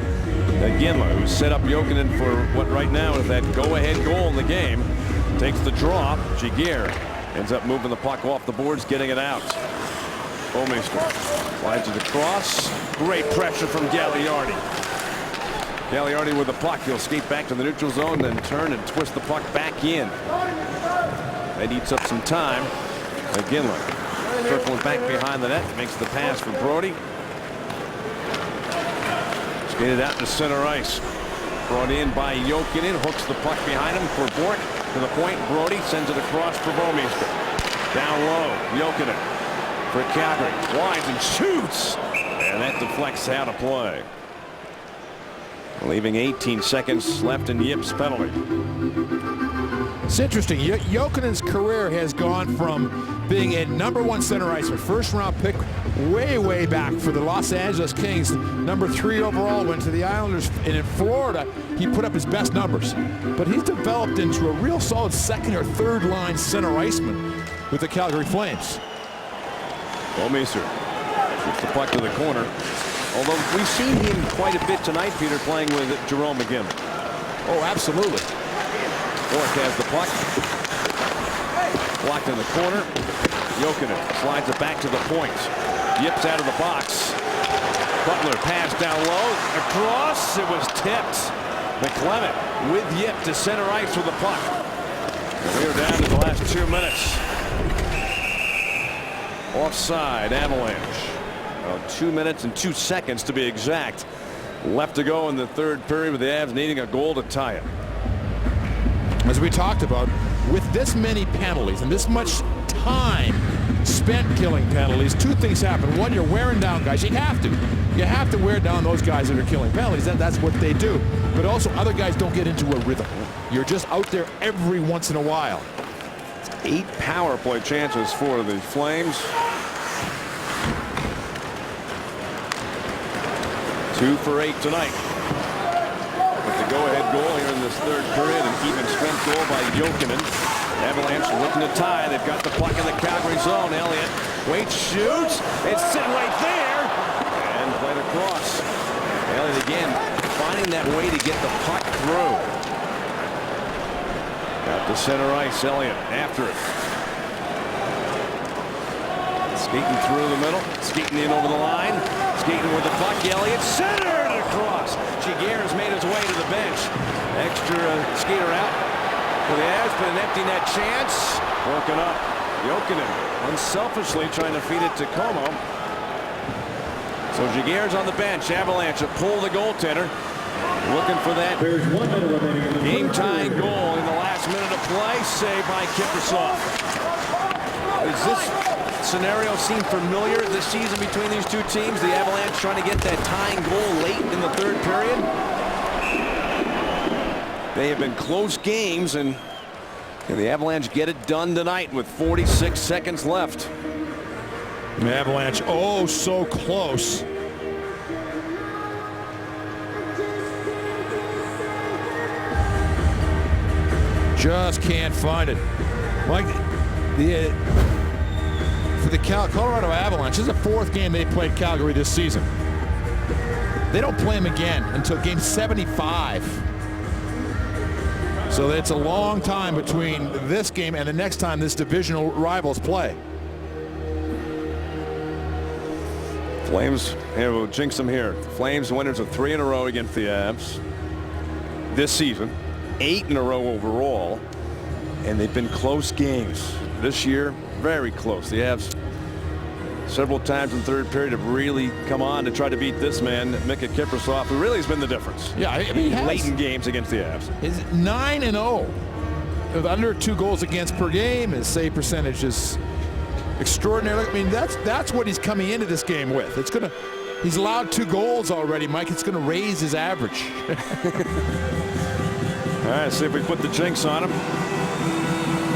Ginla, who set up Jokinen for what right now is that go-ahead goal in the game, takes the draw. Giguère ends up moving the puck off the boards, getting it out. Bouwmeester slides it across. Great pressure from Gagliardi. Gagliardi with the puck. He'll skate back to the neutral zone, then turn and twist the puck back in. That eats up some time. Ginla circling back behind the net, makes the pass for Brody. Skated out to center ice. Brought in by Jokinen. Hooks the puck behind him for Bork. To the point. Brody sends it across for Bouwmeester. Down low. Jokinen for Calgary. Winds and shoots. And that deflects out of play. Leaving 18 seconds left in Yip's penalty. It's interesting. Jokinen's career has gone from being a #1 center iceman, first-round pick way back for the Los Angeles Kings, #3 overall, went to the Islanders, and in Florida he put up his best numbers. But he's developed into a real solid second or third line center iceman with the Calgary Flames. Bouwmeester shoots the puck to the corner. Although we've seen him quite a bit tonight, Peter, playing with Jerome McGinn. Oh, absolutely. Bork has the puck. Blocked in the corner. Jokinen slides it back to the point. Yips out of the box. Butler pass down low. Across. It was tipped. McClement with Yip to center ice with the puck. And we are down to the last 2 minutes. Offside, Avalanche. 2 minutes and 2 seconds to be exact. Left to go in the third period with the Avs needing a goal to tie it. As we talked about, with this many penalties and this much time spent killing penalties, 2 things happen. One, you're wearing down guys. You have to wear down those guys that are killing penalties. That's what they do. But also other guys don't get into a rhythm. You're just out there every once in a while. 8 power play chances for the Flames. 2 for 8 tonight. With the go-ahead goal here in this third period, an even strength goal by Jokinen. Avalanche looking to tie. They've got the puck in the Calgary zone. Elliott waits, shoots. It's sitting right there and played across. Elliott again finding that way to get the puck through. Out to center ice. Elliott after it. Skating through the middle. Skating in over the line. Skating with the puck. Elliott centered across. Giguère has made his way to the bench. Extra skater out for the Avs, but an empty net chance. Broken up. Jokinen unselfishly trying to feed it to Como. So Giguère's on the bench. Avalanche have pulled the goaltender. Looking for that There's 1 minute remaining. game-tying goal in the last minute of play. Saved by Kiprusoff. Does this scenario seem familiar this season between these 2 teams? The Avalanche trying to get that tying goal late in the third period. They have been close games, and the Avalanche get it done tonight with 46 seconds left. The Avalanche, oh, so close. Just can't find it. Mike, for the Colorado Avalanche, this is the 4th game they played Calgary this season. They don't play them again until game 75. So it's a long time between this game and the next time this divisional rivals play. Flames, we'll jinx them here. Flames winners of 3 in a row against the Avs this season, 8 in a row overall, and they've been close games this year, very close. The Avs several times in the third period have really come on to try to beat this man, Mika Kiprusoff, who really has been the difference. Yeah, I mean, late in games against the Avs. Is 9-0 with under 2 goals against per game. His save percentage is extraordinary. I mean, that's what he's coming into this game with. It's gonna. He's allowed 2 goals already, Mike. It's going to raise his average. All right, see if we put the jinx on him.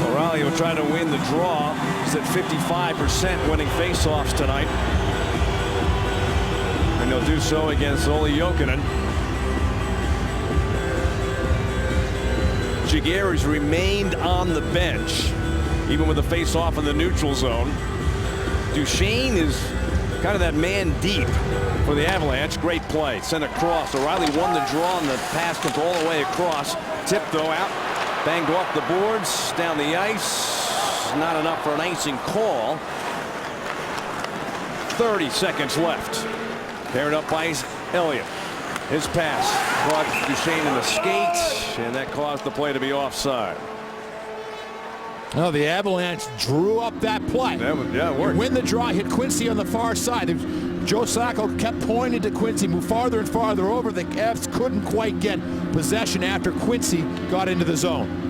O'Reilly will try to win the draw. He's at 55% winning faceoffs tonight. And he'll do so against Olli Jokinen. Giguere's remained on the bench, even with a faceoff in the neutral zone. Duchesne is kind of that man deep for the Avalanche. Great play. Sent across. O'Reilly won the draw, and the pass comes all the way across. Tip, though, out. Banged off the boards. Down the ice. Not enough for an icing call. 30 seconds left. Paired up by Elliott. His pass brought Duchesne in the skate, and that caused the play to be offside. Oh, the Avalanche drew up that play. Yeah, it worked. Win the draw, hit Quincy on the far side. Joe Sacco kept pointing to Quincy, moved farther and farther over. The Avs couldn't quite get possession after Quincy got into the zone.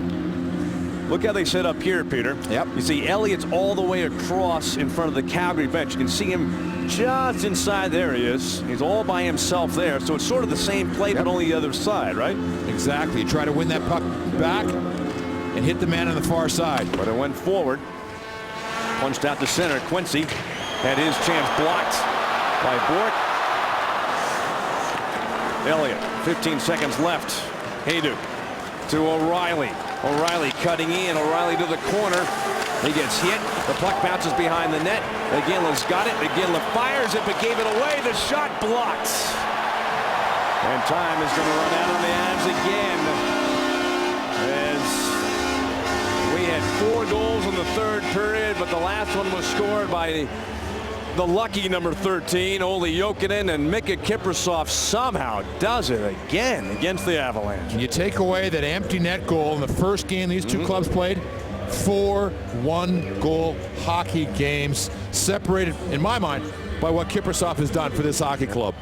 Look how they set up here, Peter. Yep. You see Elliott's all the way across in front of the Calgary bench. You can see him just inside. There he is. He's all by himself there. So it's sort of the same play, but only the other side, right? Exactly. Try to win that puck back and hit the man on the far side. But it went forward. Punched out to center. Quincy had his chance blocked by Bork. Elliott, 15 seconds left. Haydu to O'Reilly. O'Reilly cutting in. O'Reilly to the corner. He gets hit. The puck bounces behind the net. McGinley's got it. McGinley fires it, but gave it away. The shot blocked. And time is going to run out on the Avs again. As we had 4 goals in the third period, but the last one was scored by the lucky number 13, Olli Jokinen, and Mika Kiprusoff somehow does it again against the Avalanche. You take away that empty net goal in the first game these two clubs played. 4 one-goal hockey games, separated, in my mind, by what Kiprusoff has done for this hockey club.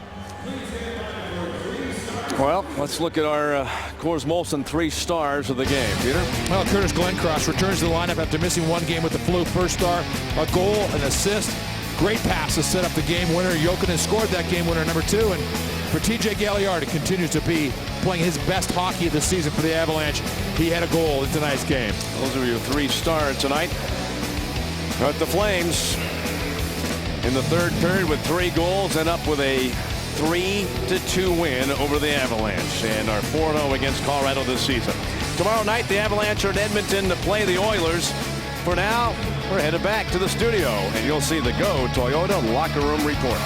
Well, let's look at our Coors Molson 3 stars of the game. Peter? Well, Curtis Glencross returns to the lineup after missing 1 game with the flu. First star, a goal, an assist. Great pass to set up the game winner. Jokinen scored that game winner, number 2. And for TJ Gagliardi, continues to be playing his best hockey of the season for the Avalanche. He had a goal in tonight's game. Those are your 3 stars tonight. But the Flames in the third period with 3 goals and up with a 3-2 win over the Avalanche, and are 4-0 against Colorado this season. Tomorrow night, the Avalanche are in Edmonton to play the Oilers. For now, we're headed back to the studio, and you'll see the Go Toyota Locker Room Report.